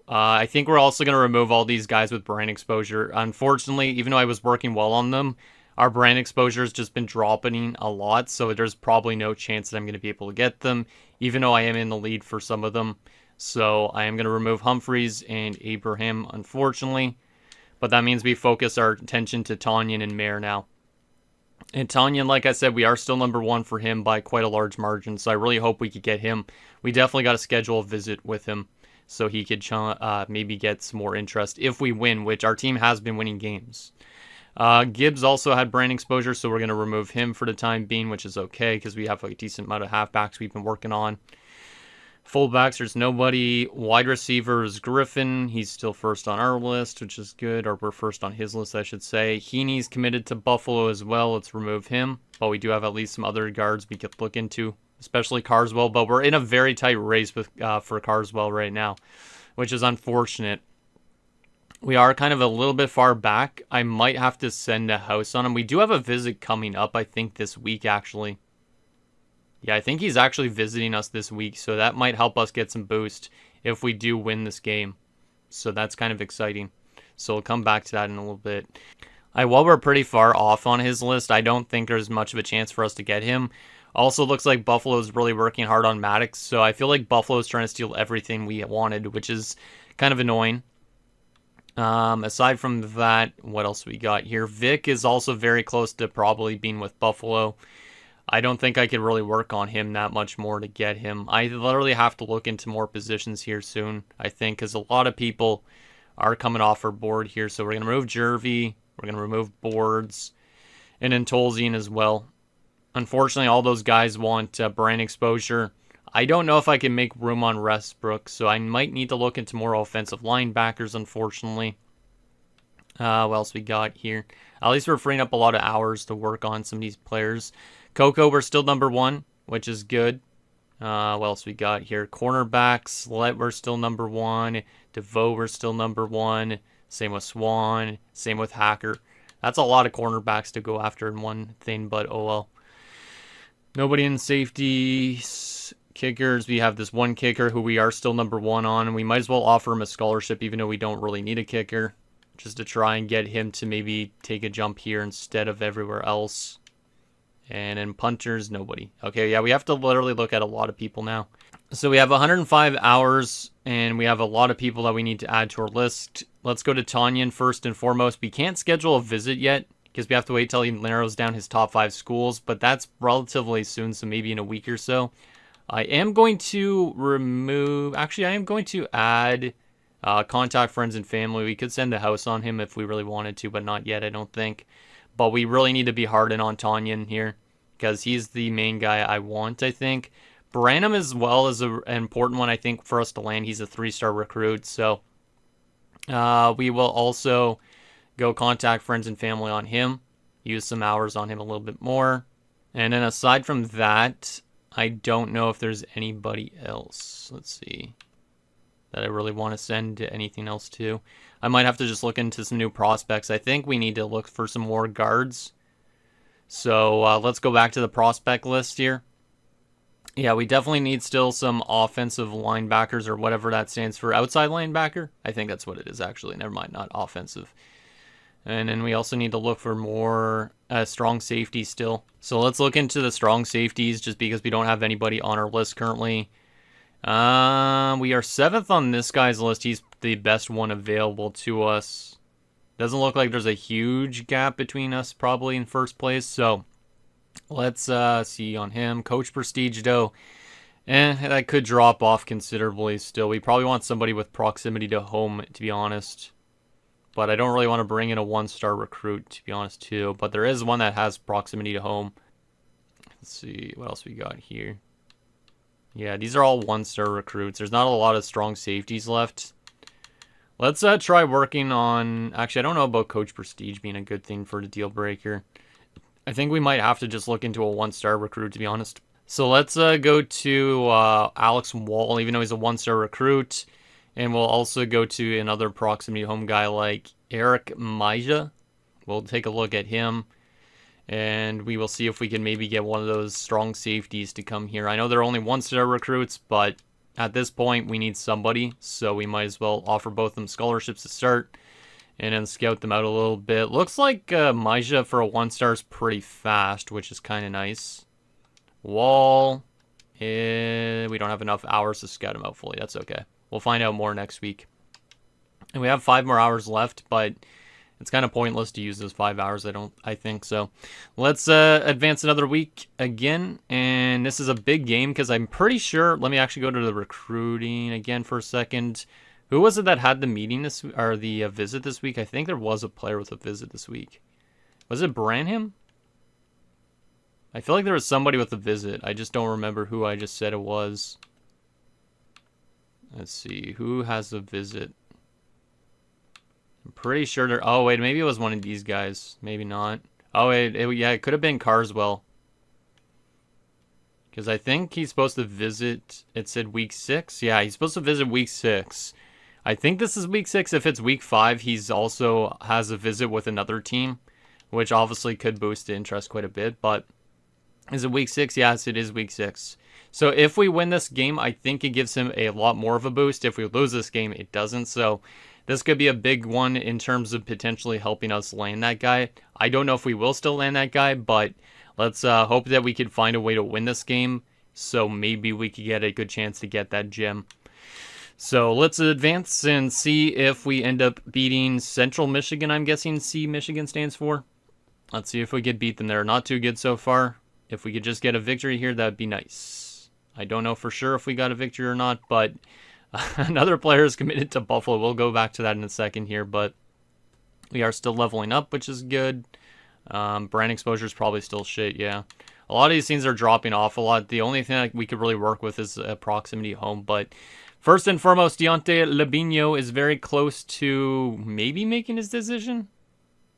[SPEAKER 1] I think we're also going to remove all these guys with brand exposure. Unfortunately, even though I was working well on them, our brand exposure has just been dropping a lot, so there's probably no chance that I'm going to be able to get them, even though I am in the lead for some of them. So I am going to remove Humphreys and Abraham, unfortunately. But that means we focus our attention to Tanyan and Mayer now. And Tanyan, like I said, we are still number 1 for him by quite a large margin, so I really hope we could get him. We definitely got to schedule a visit with him so he could maybe get some more interest if we win, which our team has been winning games. Gibbs also had brand exposure, so we're going to remove him for the time being, which is okay because we have a decent amount of halfbacks we've been working on. Fullbacks, there's nobody. Wide receivers, Griffin. He's still first on our list, which is good. Or we're first on his list, I should say. Heaney's committed to Buffalo as well. Let's remove him. But we do have at least some other guards we could look into, especially Carswell. But we're in a very tight race with for Carswell right now, which is unfortunate. We are kind of a little bit far back. I might have to send a house on him. We do have a visit coming up, I think, this week, actually. Yeah, I think he's actually visiting us this week, so that might help us get some boost if we do win this game. So that's kind of exciting. So we'll come back to that in a little bit. While we're pretty far off on his list, I don't think there's much of a chance for us to get him. Also looks like Buffalo's really working hard on Maddox, so I feel like Buffalo's trying to steal everything we wanted, which is kind of annoying. Aside from that, what else we got here? Vic is also very close to probably being with Buffalo. I don't think I could really work on him that much more to get him. I literally have to look into more positions here soon, I think, because a lot of people are coming off our board here. So we're going to remove Jervy. We're going to remove Boards. And then Tolzien as well. Unfortunately, all those guys want brand exposure. I don't know if I can make room on Westbrook, so I might need to look into more offensive linebackers, unfortunately. What else we got here? At least we're freeing up a lot of hours to work on some of these players. Coco, we're still number 1, which is good. What else we got here? Cornerbacks, Let, we're still number 1. DeVoe, we're still number 1. Same with Swan. Same with Hacker. That's a lot of cornerbacks to go after in one thing, but oh well. Nobody in safeties. Kickers, we have this one kicker who we are still number 1 on, and we might as well offer him a scholarship even though we don't really need a kicker, just to try and get him to maybe take a jump here instead of everywhere else. And in punters, nobody. Okay, yeah, we have to literally look at a lot of people now. So we have 105 hours, and we have a lot of people that we need to add to our list. Let's go to Tanyan first and foremost. We can't schedule a visit yet, because we have to wait till he narrows down his top 5 schools, but that's relatively soon, so maybe in a week or so. I am going to remove... Actually, I am going to add contact friends and family. We could send a house on him if we really wanted to, but not yet, I don't think. But we really need to be hard in on Tanyan here, because he's the main guy I want, I think. Branham as well is an important one, I think, for us to land. He's a 3-star recruit, so we will also go contact friends and family on him, use some hours on him a little bit more. And then aside from that, I don't know if there's anybody else, let's see, that I really want to send anything else to. I might have to just look into some new prospects. I think we need to look for some more guards. So let's go back to the prospect list here. Yeah, we definitely need still some offensive linebackers or whatever that stands for. Outside linebacker? I think that's what it is, actually. Never mind, not offensive. And then we also need to look for more strong safety still. So let's look into the strong safeties just because we don't have anybody on our list currently. We are 7th on this guy's list. He's the best one available to us. Doesn't look like there's a huge gap between us probably in first place. So let's see on him. Coach Prestige though. That could drop off considerably still. We probably want somebody with proximity to home, to be honest. But I don't really want to bring in a 1-star recruit, to be honest, too. But there is one that has proximity to home. Let's see what else we got here. Yeah, these are all 1-star recruits. There's not a lot of strong safeties left. Let's try working on... Actually, I don't know about Coach Prestige being a good thing for the deal breaker. I think we might have to just look into a 1-star recruit, to be honest. So let's go to Alex Wall, even though he's a 1-star recruit. And we'll also go to another proximity home guy like Eric Maja. We'll take a look at him. And we will see if we can maybe get one of those strong safeties to come here. I know they're only 1-star recruits, but at this point we need somebody. So we might as well offer both of them scholarships to start. And then scout them out a little bit. Looks like Maja for a 1-star is pretty fast, which is kind of nice. Wall. We don't have enough hours to scout him out fully. That's okay. We'll find out more next week. And we have 5 more hours left, but it's kind of pointless to use those 5 hours, I think. So let's advance another week again. And this is a big game because I'm pretty sure... Let me actually go to the recruiting again for a second. Who was it that had the meeting this or the visit this week? I think there was a player with a visit this week. Was it Branham? I feel like there was somebody with a visit. I just don't remember who I just said it was. Let's see. Who has a visit? I'm pretty sure there... Oh, wait. Maybe it was one of these guys. Maybe not. Oh, wait. Yeah, it could have been Carswell. Because I think he's supposed to visit... It said week 6? Yeah, he's supposed to visit week 6. I think this is week 6. If it's week 5, he's also has a visit with another team. Which obviously could boost the interest quite a bit. But is it week 6? Yes, it is week 6. So if we win this game, I think it gives him a lot more of a boost. If we lose this game, it doesn't. So this could be a big one in terms of potentially helping us land that guy. I don't know if we will still land that guy, but let's hope that we could find a way to win this game. So maybe we could get a good chance to get that gem. So let's advance and see if we end up beating Central Michigan. I'm guessing C Michigan stands for. Let's see if we could beat them there. Not too good so far. If we could just get a victory here, that'd be nice. I don't know for sure if we got a victory or not, but another player is committed to Buffalo. We'll go back to that in a second here, but we are still leveling up, which is good. Brand exposure is probably still shit, yeah. A lot of these things are dropping off a lot. The only thing that we could really work with is proximity home, but first and foremost, Deontay Labino is very close to maybe making his decision.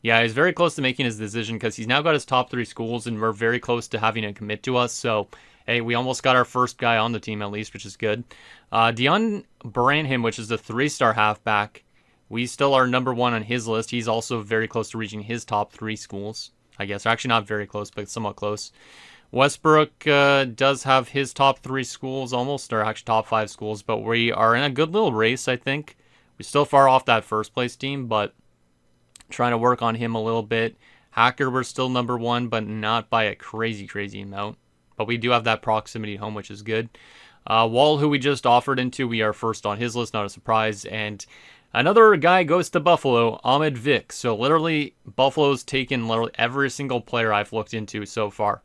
[SPEAKER 1] Yeah, he's very close to making his decision because he's now got his top 3 schools, and we're very close to having him commit to us. So, hey, we almost got our first guy on the team at least, which is good. Dion Branham, which is the 3-star halfback, we still are number 1 on his list. He's also very close to reaching his top 3 schools, I guess. Actually, not very close, but somewhat close. Westbrook does have his top 3 schools almost, or actually top 5 schools, but we are in a good little race, I think. We're still far off that first place team, but trying to work on him a little bit. Hacker, we're still number 1, but not by a crazy amount. But we do have that proximity home, which is good. Wall, who we just offered into, we are first on his list, not a surprise. And another guy goes to Buffalo, Ahmed Vick. So literally, Buffalo's taken literally every single player I've looked into so far.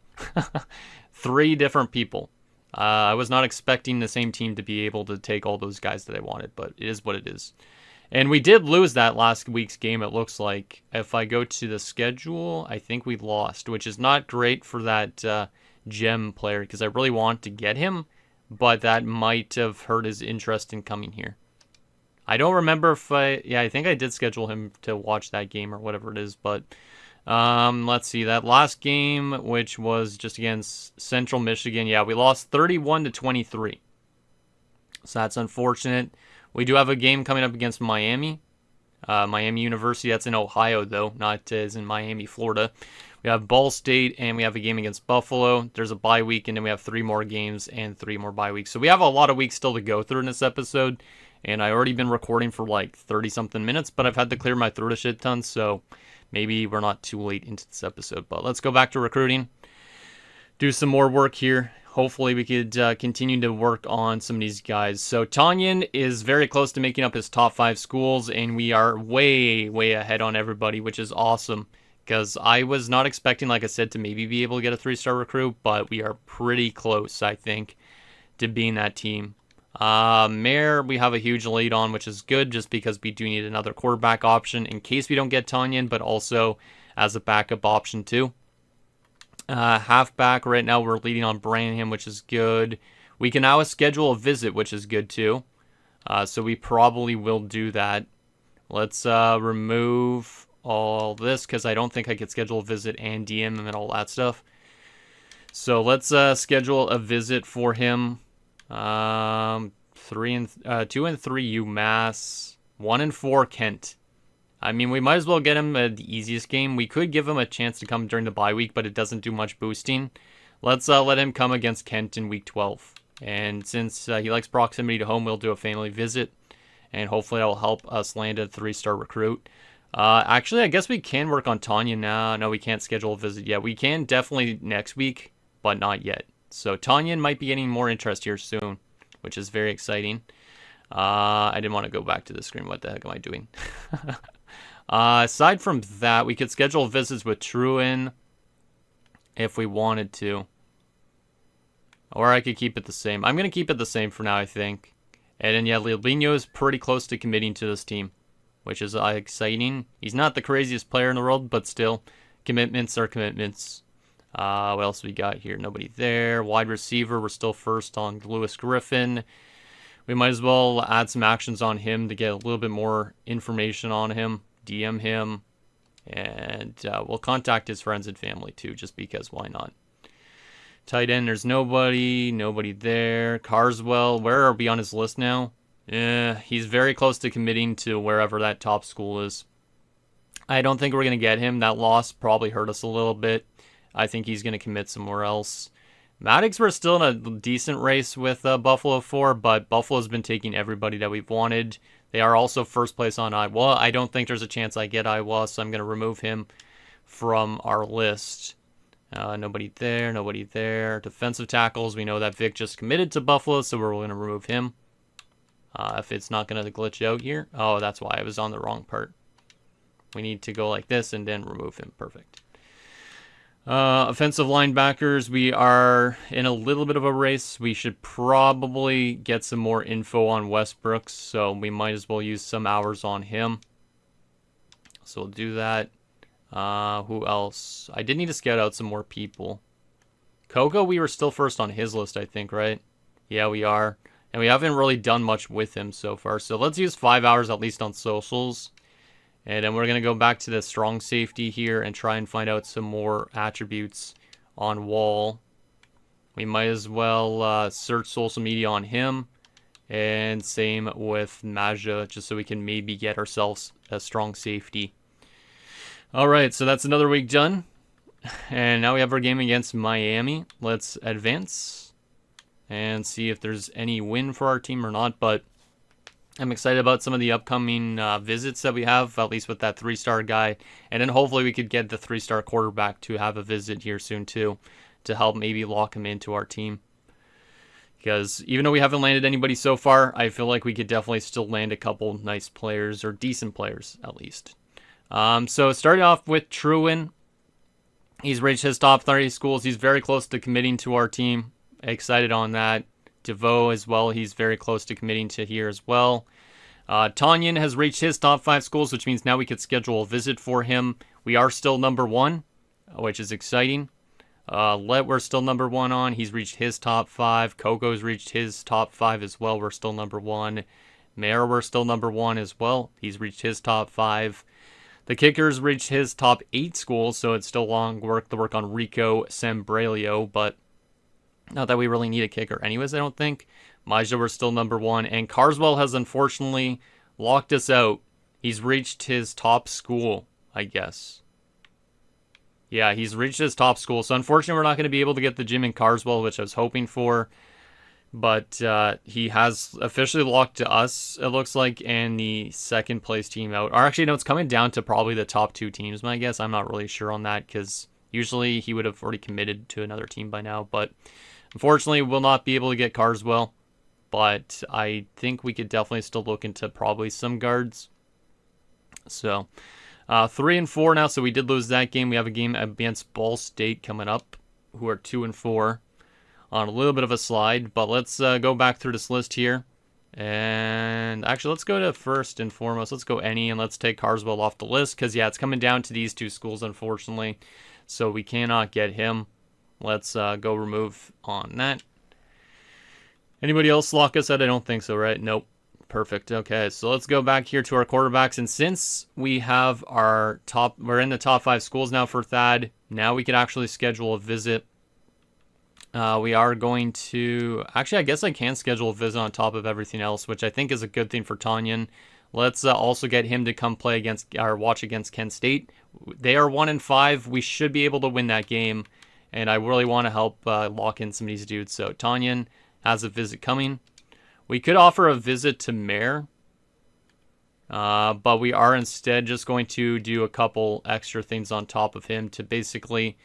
[SPEAKER 1] 3 different people. I was not expecting the same team to be able to take all those guys that I wanted, but it is what it is. And we did lose that last week's game, it looks like. If I go to the schedule, I think we lost, which is not great for that gem player because I really want to get him, but that might have hurt his interest in coming here. I don't remember if I think I did schedule him to watch that game or whatever it is, but let's see, that last game, which was just against Central Michigan, yeah, we lost 31-23. So that's unfortunate. We do have a game coming up against Miami. Miami University, that's in Ohio, though, not as in Miami, Florida. We have Ball State, and we have a game against Buffalo. There's a bye week, and then we have 3 more games and 3 more bye weeks. So we have a lot of weeks still to go through in this episode, and I've already been recording for like 30-something minutes, but I've had to clear my throat a shit ton, so maybe we're not too late into this episode. But let's go back to recruiting, do some more work here. Hopefully we could continue to work on some of these guys. So Tanyan is very close to making up his top 5 schools, and we are way ahead on everybody, which is awesome. Because I was not expecting, like I said, to maybe be able to get a 3-star recruit, but we are pretty close, I think, to being that team. Mayor, we have a huge lead on, which is good, just because we do need another quarterback option in case we don't get Tanyan, but also as a backup option too. Halfback, right now we're leading on Branham, which is good. We can now schedule a visit, which is good too. So we probably will do that. Let's remove all this because I don't think I could schedule a visit and DM him and all that stuff. So let's schedule a visit for him. 2 and 3 UMass, 1 and 4 Kent. I mean, we might as well get him the easiest game. We could give him a chance to come during the bye week, but it doesn't do much boosting. Let's let him come against Kent in week 12. And since he likes proximity to home, we'll do a family visit. And hopefully that'll help us land a 3-star recruit. Actually, I guess we can work on Tanya now. No, we can't schedule a visit yet. We can definitely next week, but not yet. So Tanya might be getting more interest here soon, which is very exciting. I didn't want to go back to the screen. What the heck am I doing? Aside from that, we could schedule visits with Truin if we wanted to. Or I could keep it the same. I'm going to keep it the same for now, I think. And then, yeah, Leobinho is pretty close to committing to this team, which is exciting. He's not the craziest player in the world, but still, commitments are commitments. What else we got here? Nobody there. Wide receiver, we're still first on Lewis Griffin. We might as well add some actions on him to get a little bit more information on him. DM him. And we'll contact his friends and family too, just because why not? Tight end, there's nobody. Nobody there. Carswell, where are we on his list now? He's very close to committing to wherever that top school is. I don't think we're going to get him. That loss probably hurt us a little bit. I think he's going to commit somewhere else. Maddox, we're still in a decent race with Buffalo for, but Buffalo's been taking everybody that we've wanted. They are also first place on Iowa. I don't think there's a chance I get Iowa, so I'm going to remove him from our list. Nobody there, nobody there. Defensive tackles, we know that Vic just committed to Buffalo, so we're going to remove him. if it's not going to glitch out here. Oh, that's why I was on the wrong part. We need to go like this and then remove him. Perfect. Offensive linebackers, we are in a little bit of a race. We should probably get some more info on Westbrooks, so we might as well use some hours on him. So we'll do that. Who else? I did need to scout out some more people. Coco, we were still first on his list, I think, right? Yeah, we are. And we haven't really done much with him so far. So let's use 5 hours at least on socials. And then we're going to go back to the strong safety here and try and find out some more attributes on Wall. We might as well search social media on him. And same with Maja, just so we can maybe get ourselves a strong safety. Alright, so that's another week done. And now we have our game against Miami. Let's advance and see if there's any win for our team or not. But I'm excited about some of the upcoming visits that we have, at least with that 3-star guy. And then hopefully we could get the 3-star quarterback to have a visit here soon too, to help maybe lock him into our team. Because even though we haven't landed anybody so far, I feel like we could definitely still land a couple nice players, or decent players at least. So starting off with Truin. He's reached his top 30 schools. He's very close to committing to our team. Excited on that. DeVoe as well. He's very close to committing to here as well. Tanyan has reached his top 5 schools, which means now we could schedule a visit for him. We are still number 1, which is exciting. Let, we're still number 1 on. He's reached his top 5. Coco's reached his top 5 as well. We're still number 1. Mare, we're still number 1 as well. He's reached his top 5. The Kicker's reached his top 8 schools, so it's still long work to work on Rico Sembrelio, but not that we really need a kicker anyways, I don't think. Maja, we're still number 1, and Carswell has unfortunately locked us out. He's reached his top school, I guess. Yeah, he's reached his top school, so unfortunately we're not going to be able to get the gym in Carswell, which I was hoping for. But he has officially locked to us, it looks like, and the second place team out. Or actually, no, it's coming down to probably the top 2 teams, my guess. I'm not really sure on that, because usually he would have already committed to another team by now. But unfortunately, we'll not be able to get Carswell. But I think we could definitely still look into probably some guards. So, 3 and 4 now, so we did lose that game. We have a game against Ball State coming up, who are 2 and 4. On a little bit of a slide, but let's go back through this list here. And actually, let's go to first and foremost. Let's go any, and let's take Carswell off the list, because, yeah, it's coming down to these 2 schools, unfortunately. So we cannot get him. Let's go remove on that. Anybody else lock us out? I don't think so, right? Nope. Perfect. Okay, so let's go back here to our quarterbacks. And since we have our we're in the top 5 schools now for Thad, now we can actually schedule a visit. We are going to... Actually, I guess I can schedule a visit on top of everything else, which I think is a good thing for Tanyan. Let's also get him to come play against, or watch against Kent State. They are 1 and 5. We should be able to win that game, and I really want to help lock in some of these dudes. So Tanyan has a visit coming. We could offer a visit to Mare, but we are instead just going to do a couple extra things on top of him to basically...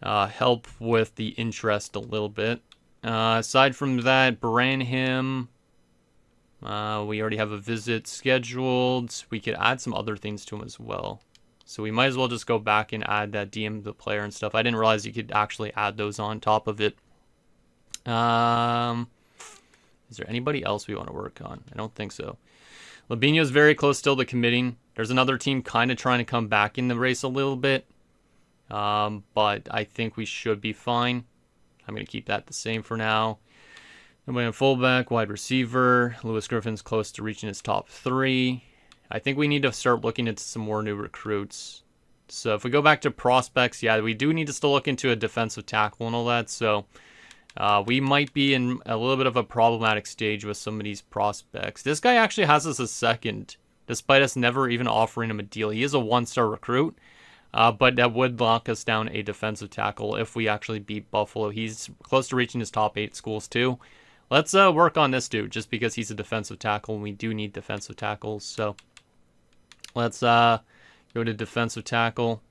[SPEAKER 1] help with the interest a little bit. Aside from that, Branham, we already have a visit scheduled. We could add some other things to him as well. So we might as well just go back and add that DM the player and stuff. I didn't realize you could actually add those on top of it. Is there anybody else we want to work on? I don't think so. Labinho's very close still to committing. There's another team kind of trying to come back in the race a little bit. But I think we should be fine. I'm going to keep that the same for now. Nobody on fullback, wide receiver. Lewis Griffin's close to reaching his top 3. I think we need to start looking into some more new recruits. So if we go back to prospects, yeah, we do need to still look into a defensive tackle and all that. So we might be in a little bit of a problematic stage with some of these prospects. This guy actually has us a second, despite us never even offering him a deal. He is a 1-star recruit. But that would lock us down a defensive tackle if we actually beat Buffalo. He's close to reaching his top 8 schools too. Let's work on this dude just because he's a defensive tackle and we do need defensive tackles. So let's go to defensive tackle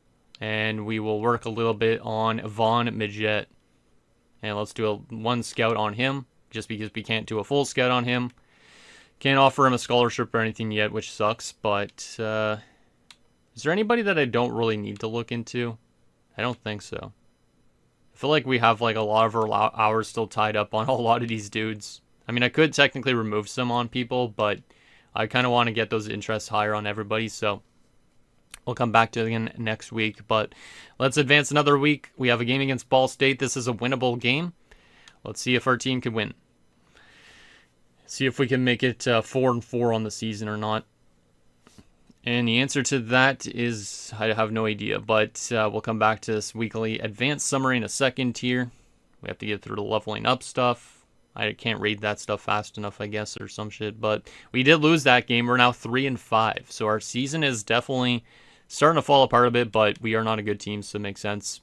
[SPEAKER 1] and we will work a little bit on Vaughn Midget. And let's do one scout on him just because we can't do a full scout on him. Can't offer him a scholarship or anything yet, which sucks, but is there anybody that I don't really need to look into? I don't think so. I feel like we have like a lot of our hours still tied up on a lot of these dudes. I mean, I could technically remove some on people, but I kind of want to get those interests higher on everybody, so we'll come back to it again next week. But let's advance another week. We have a game against Ball State. This is a winnable game. Let's see if our team can win. See if we can make it 4-4 on the season or not. And the answer to that is, I have no idea, but we'll come back to this weekly advanced summary in a second here. We have to get through the leveling up stuff. I can't read that stuff fast enough, I guess, or some shit, but we did lose that game. We're now 3-5, so our season is definitely starting to fall apart a bit, but we are not a good team, so it makes sense.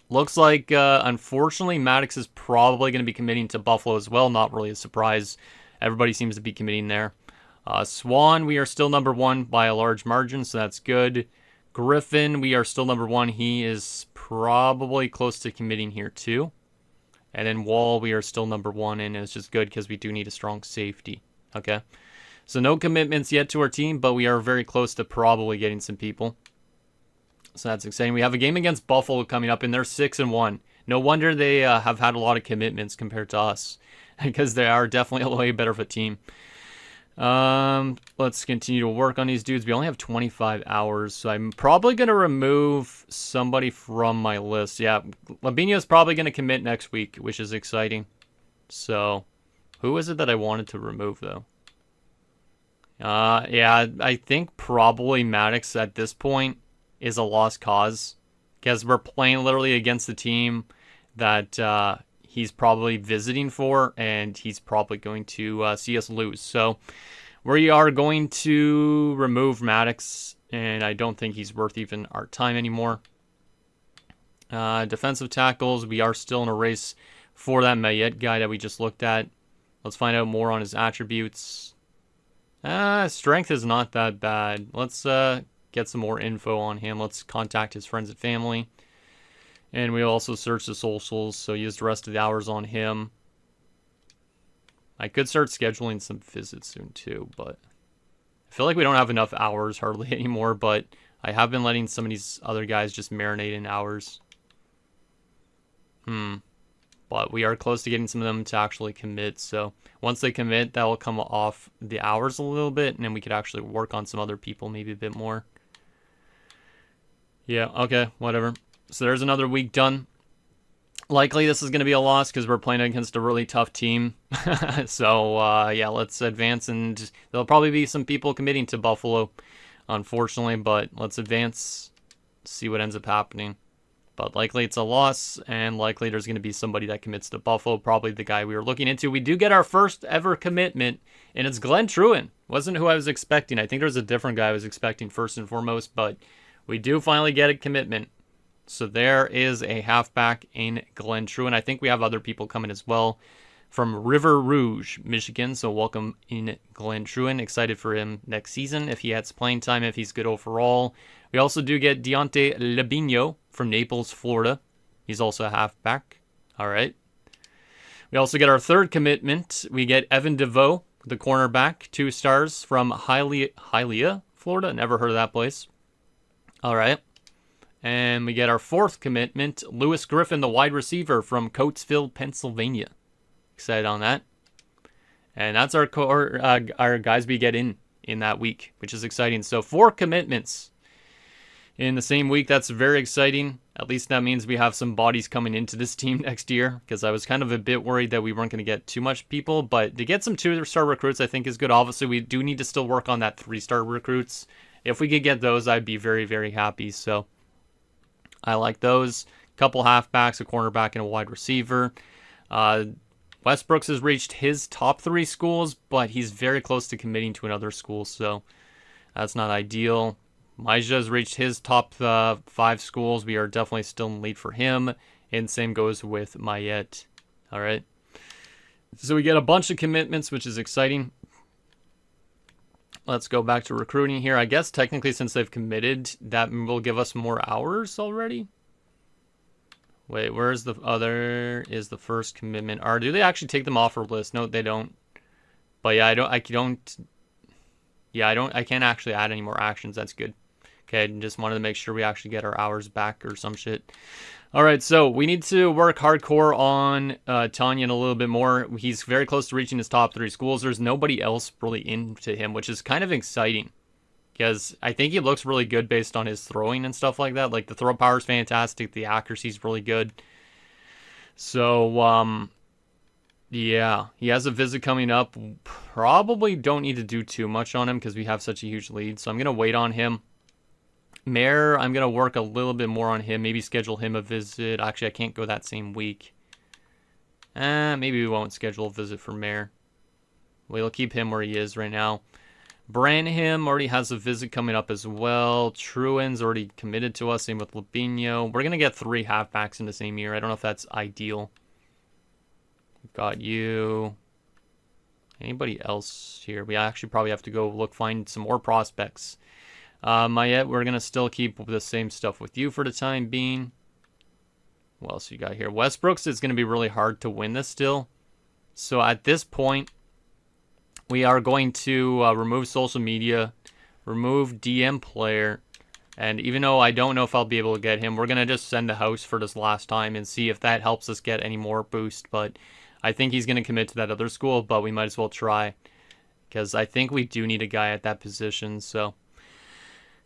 [SPEAKER 1] Looks like, unfortunately, Maddox is probably going to be committing to Buffalo as well. Not really a surprise. Everybody seems to be committing there. Swan, we are still number 1 by a large margin, so that's good. Griffin, we are still number 1. He is probably close to committing here too. And then Wall, we are still number 1, and it's just good because we do need a strong safety. Okay, so no commitments yet to our team, but we are very close to probably getting some people. So that's exciting. We have a game against Buffalo coming up, and they're 6-1. No wonder they have had a lot of commitments compared to us, because they are definitely a way better of a team. Let's continue to work on these dudes. We only have 25 hours, so I'm probably going to remove somebody from my list. Yeah, Labinia is probably going to commit next week, which is exciting. So, who is it that I wanted to remove, though? Yeah, I think probably Maddox at this point is a lost cause, because we're playing literally against the team that he's probably visiting for, and he's probably going to see us lose. So we are going to remove Maddox, and I don't think he's worth even our time anymore. Defensive tackles, we are still in a race for that Mayette guy that we just looked at. Let's find out more on his attributes. Strength is not that bad. Let's get some more info on him. Let's contact his friends and family. And we also search the socials, so use the rest of the hours on him. I could start scheduling some visits soon too, but I feel like we don't have enough hours hardly anymore, but I have been letting some of these other guys just marinate in hours. But we are close to getting some of them to actually commit, so once they commit, that will come off the hours a little bit, and then we could actually work on some other people maybe a bit more. Yeah, okay, whatever. So there's another week done. Likely this is going to be a loss because we're playing against a really tough team. So, yeah, let's advance, and there'll probably be some people committing to Buffalo, unfortunately, but let's advance, see what ends up happening. But likely it's a loss, and likely there's going to be somebody that commits to Buffalo, probably the guy we were looking into. We do get our first ever commitment, and it's Glenn Trewin. Wasn't who I was expecting. I think there's a different guy I was expecting first and foremost, but we do finally get a commitment. So there is a halfback in Glenn Trewin. I think we have other people coming as well from River Rouge, Michigan. So welcome in Glenn Trewin. Excited for him next season if he has playing time, if he's good overall. We also do get Deontay Labino from Naples, Florida. He's also a halfback. All right. We also get our third commitment. We get Evan DeVoe, the cornerback, 2 stars from Hialeah, Florida. Never heard of that place. All right. And we get our fourth commitment, Lewis Griffin, the wide receiver from Coatesville, Pennsylvania. Excited on that. And that's our guys we get in that week, which is exciting. So 4 commitments in the same week. That's very exciting. At least that means we have some bodies coming into this team next year, because I was kind of a bit worried that we weren't going to get too much people. But to get some 2-star recruits, I think is good. Obviously, we do need to still work on that 3-star recruits. If we could get those, I'd be very, very happy. So I like those. Couple halfbacks, a cornerback, and a wide receiver. Westbrooks has reached his top 3 schools, but he's very close to committing to another school, so that's not ideal. Maija has reached his top 5 schools. We are definitely still in the lead for him, and same goes with Mayette. All right. So we get a bunch of commitments, which is exciting. Let's go back to recruiting here. I guess technically since they've committed, that will give us more hours already. Wait, where's the other? Is the first commitment? Or do they actually take them off our list? No, they don't. But yeah, I can't actually add any more actions. That's good. Okay, just wanted to make sure we actually get our hours back or some shit. All right, so we need to work hardcore on Tanyan a little bit more. He's very close to reaching his top 3 schools. There's nobody else really into him, which is kind of exciting. Because I think he looks really good based on his throwing and stuff like that. Like, the throw power is fantastic. The accuracy is really good. So, yeah. He has a visit coming up. Probably don't need to do too much on him because we have such a huge lead. So I'm going to wait on him. Mare, I'm going to work a little bit more on him. Maybe schedule him a visit. Actually, I can't go that same week. Maybe we won't schedule a visit for Mare. We'll keep him where he is right now. Branham already has a visit coming up as well. Truan's already committed to us. Same with Labino. We're going to get 3 halfbacks in the same year. I don't know if that's ideal. We've got you. Anybody else here? We actually probably have to go find some more prospects. Mayette, we're going to still keep the same stuff with you for the time being. What else you got here? Westbrook's is going to be really hard to win this still. So at this point, we are going to remove social media, remove DM player, and even though I don't know if I'll be able to get him, we're going to just send a house for this last time and see if that helps us get any more boost. But I think he's going to commit to that other school, but we might as well try because I think we do need a guy at that position. So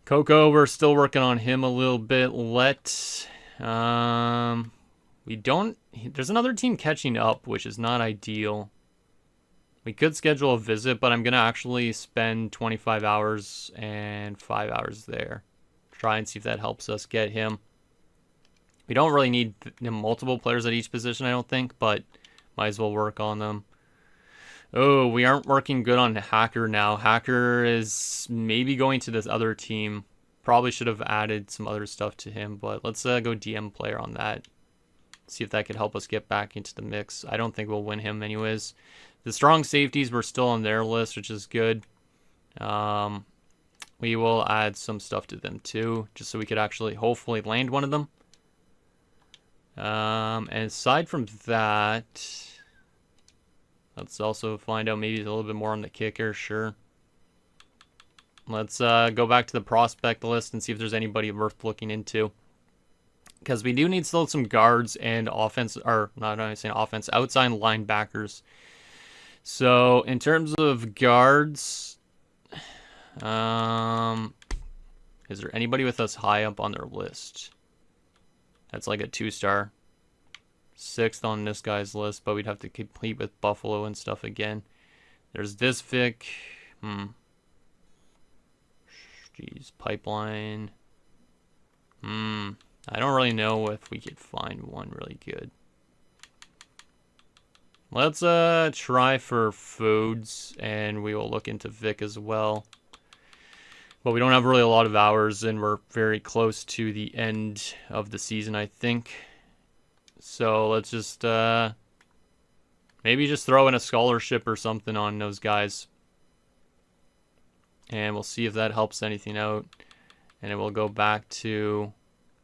[SPEAKER 1] Coco, we're still working on him a little bit. There's another team catching up, which is not ideal. We could schedule a visit, but I'm going to actually spend 25 hours and 5 hours there. Try and see if that helps us get him. We don't really need multiple players at each position, I don't think, but might as well work on them. Oh, we aren't working good on Hacker now. Hacker is maybe going to this other team. Probably should have added some other stuff to him, but let's go DM player on that. See if that could help us get back into the mix. I don't think we'll win him anyways. The strong safeties were still on their list, which is good. We will add some stuff to them too, just so we could actually hopefully land one of them. And aside from that, let's also find out maybe a little bit more on the kicker, sure. Let's go back to the prospect list and see if there's anybody worth looking into. Because we do need still some guards and offense, or not saying offense, outside linebackers. So in terms of guards, is there anybody with us high up on their list? That's like a 2-star. 6th on this guy's list, but we'd have to complete with Buffalo and stuff again. There's this Vic. Jeez, Pipeline. I don't really know if we could find one really good. Let's try for Foods, and we will look into Vic as well. But we don't have really a lot of hours, and we're very close to the end of the season, I think. So let's just maybe just throw in a scholarship or something on those guys. And we'll see if that helps anything out. And then we'll go back to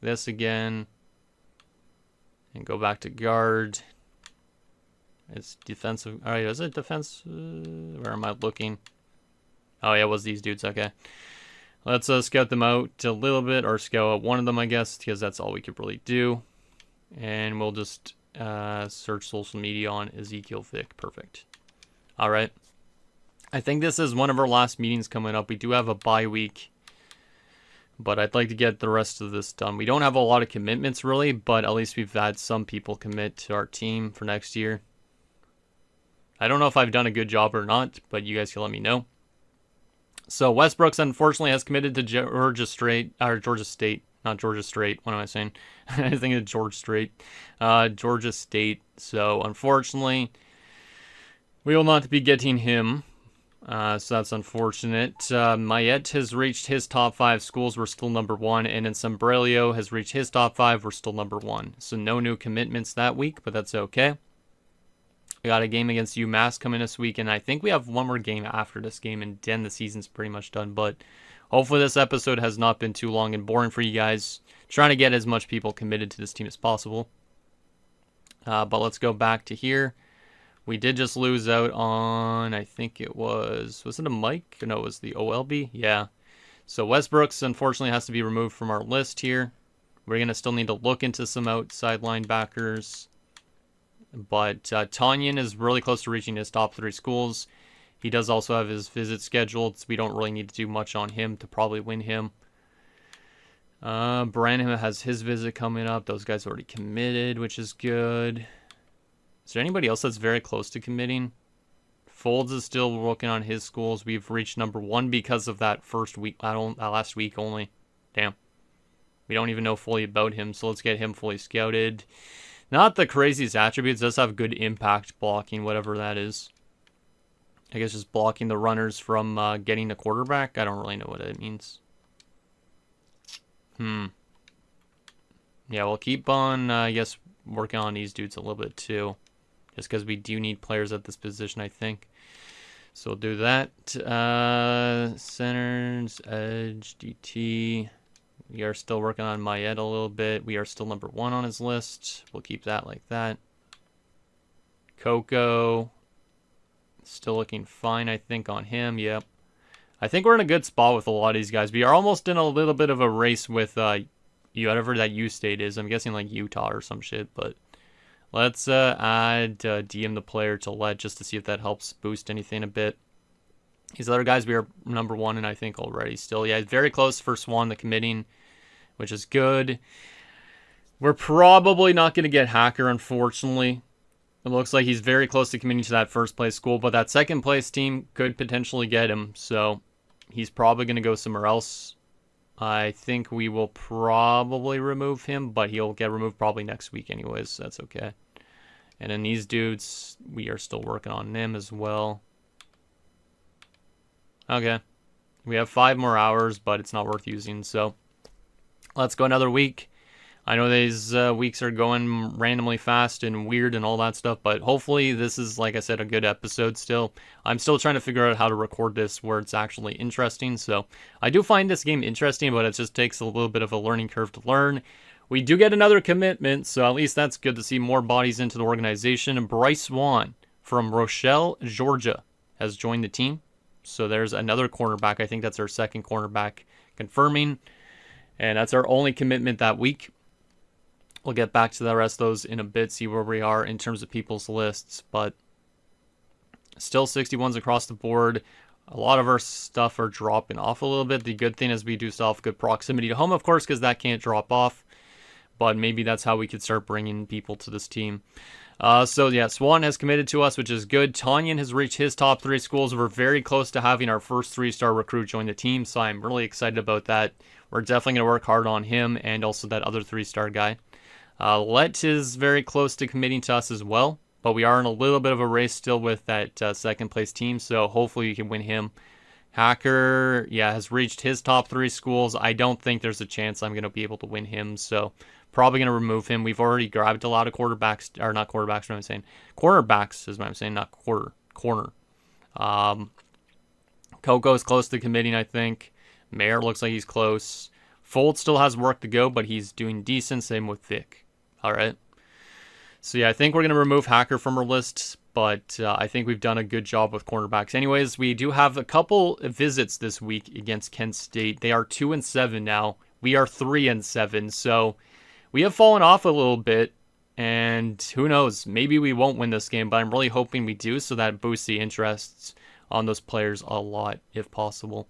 [SPEAKER 1] this again. And go back to guard. It's defensive. All right, is it defense? Where am I looking? Oh, yeah, it was these dudes. Okay. Let's scout them out a little bit, or scout out one of them, I guess, because that's all we could really do. And we'll just search social media on Ezekiel Vick. Perfect. All right. I think this is one of our last meetings coming up. We do have a bye week, but I'd like to get the rest of this done. We don't have a lot of commitments, really, but at least we've had some people commit to our team for next year. I don't know if I've done a good job or not, but you guys can let me know. So Westbrooks, unfortunately, has committed to Georgia State. Not Georgia Strait. What am I saying? I think it's Georgia Strait. Georgia State. So, unfortunately, we will not be getting him. So that's unfortunate. Mayette has reached his top 5 schools. We're still number 1. And then Sombrelio has reached his top 5. We're still number 1. So no new commitments that week, but that's okay. We got a game against UMass coming this week, and I think we have one more game after this game, and then the season's pretty much done. But hopefully this episode has not been too long and boring for you guys. Trying to get as much people committed to this team as possible. But let's go back to here. We did just lose out on, I think it was it a Mike? No, it was the OLB? Yeah. So Westbrooks, unfortunately, has to be removed from our list here. We're going to still need to look into some outside linebackers. But Tanyan is really close to reaching his top 3 schools. He does also have his visit scheduled, so we don't really need to do much on him to probably win him. Branham has his visit coming up. Those guys already committed, which is good. Is there anybody else that's very close to committing? Folds is still working on his schools. We've reached number 1 because of that first week, last week only. Damn. We don't even know fully about him, so let's get him fully scouted. Not the craziest attributes, does have good impact blocking, whatever that is. I guess just blocking the runners from getting the quarterback. I don't really know what it means. Yeah, we'll keep on, I guess, working on these dudes a little bit too. Just because we do need players at this position, I think. So we'll do that. Centers, edge, DT. We are still working on Mayed a little bit. We are still number 1 on his list. We'll keep that like that. Coco. Still looking fine, I think, on him. Yep. I think we're in a good spot with a lot of these guys. We are almost in a little bit of a race with whatever that U state is. I'm guessing like Utah or some shit. But let's add DM the player to let just to see if that helps boost anything a bit. These other guys, we are number 1 and I think already still. Yeah, very close for Swan, the committing, which is good. We're probably not going to get Hacker, unfortunately. It looks like he's very close to committing to that first place school, but that second place team could potentially get him, so he's probably going to go somewhere else. I think we will probably remove him, but he'll get removed probably next week anyways, so that's okay. And then these dudes, we are still working on them as well. Okay. We have 5 more hours, but it's not worth using, so let's go another week. I know these weeks are going randomly fast and weird and all that stuff, but hopefully this is, like I said, a good episode still. I'm still trying to figure out how to record this where it's actually interesting, so I do find this game interesting, but it just takes a little bit of a learning curve to learn. We do get another commitment, so at least that's good to see more bodies into the organization. And Bryce Swan from Rochelle, Georgia, has joined the team. So there's another cornerback. I think that's our second cornerback confirming. And that's our only commitment that week. We'll get back to the rest of those in a bit, see where we are in terms of people's lists. But still 61s across the board. A lot of our stuff are dropping off a little bit. The good thing is we do still have good proximity to home, of course, because that can't drop off. But maybe that's how we could start bringing people to this team. So yeah, Swan has committed to us, which is good. Tanyan has reached his top 3 schools. We're very close to having our first 3-star recruit join the team, so I'm really excited about that. We're definitely going to work hard on him and also that other 3-star guy. Let is very close to committing to us as well, but we are in a little bit of a race still with that second place team, so hopefully we can win him. Hacker, yeah, has reached his top 3 schools. I don't think there's a chance I'm going to be able to win him, so probably going to remove him. We've already grabbed a lot of quarterbacks, or not quarterbacks, what I'm saying. Cornerbacks is what I'm saying, not corner. Coco's close to committing, I think. Mayer looks like he's close. Fold still has work to go, but he's doing decent. Same with Vic. All right. So yeah, I think we're going to remove Hacker from our list, but I think we've done a good job with cornerbacks. Anyways, we do have a couple visits this week against Kent State. They are 2-7 now. We are 3-7, so we have fallen off a little bit, and who knows, maybe we won't win this game, but I'm really hoping we do, so that boosts the interests on those players a lot, if possible.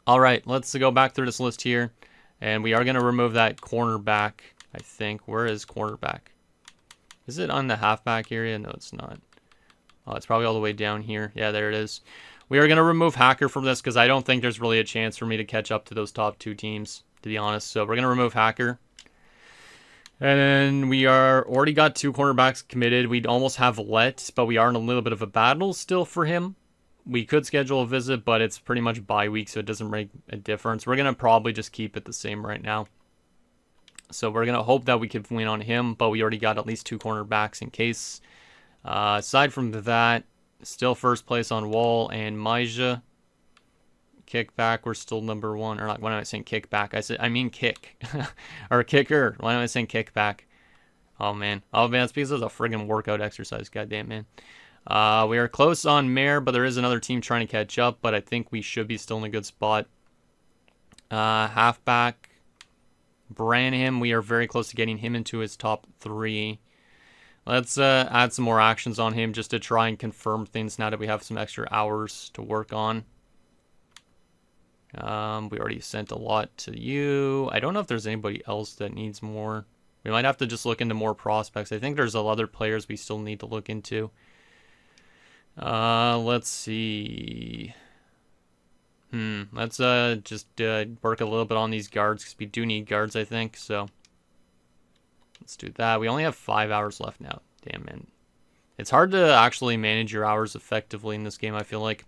[SPEAKER 1] All right, let's go back through this list here, and we are going to remove that cornerback, I think. Where is cornerback? Is it on the halfback area? No, it's not. Oh, it's probably all the way down here. Yeah, there it is. We are going to remove Hacker from this because I don't think there's really a chance for me to catch up to those top 2 teams, to be honest. So we're going to remove Hacker. And then we are already got 2 cornerbacks committed. We'd almost have Let, but we are in a little bit of a battle still for him. We could schedule a visit, but it's pretty much bye week, so it doesn't make a difference. We're going to probably just keep it the same right now. So we're going to hope that we could win on him, but we already got at least 2 cornerbacks in case. Aside from that, still first place on Wall and Maija. Kickback, we're still number 1. Or not, why am I saying kickback? I mean kick. Or kicker. Why am I saying kickback? Oh, man. Oh, man, it's because it's a friggin' workout exercise. Goddamn, man. We are close on Mare, but there is another team trying to catch up, but I think we should be still in a good spot. Halfback. Branham, we are very close to getting him into his top 3. Let's add some more actions on him just to try and confirm things now that we have some extra hours to work on. We already sent a lot to you. I don't know if there's anybody else that needs more. We might have to just look into more prospects. I think there's other players we still need to look into. Let's see. Let's just work a little bit on these guards because we do need guards, I think. So let's do that. We only have 5 hours left now. Damn, man. It's hard to actually manage your hours effectively in this game, I feel like.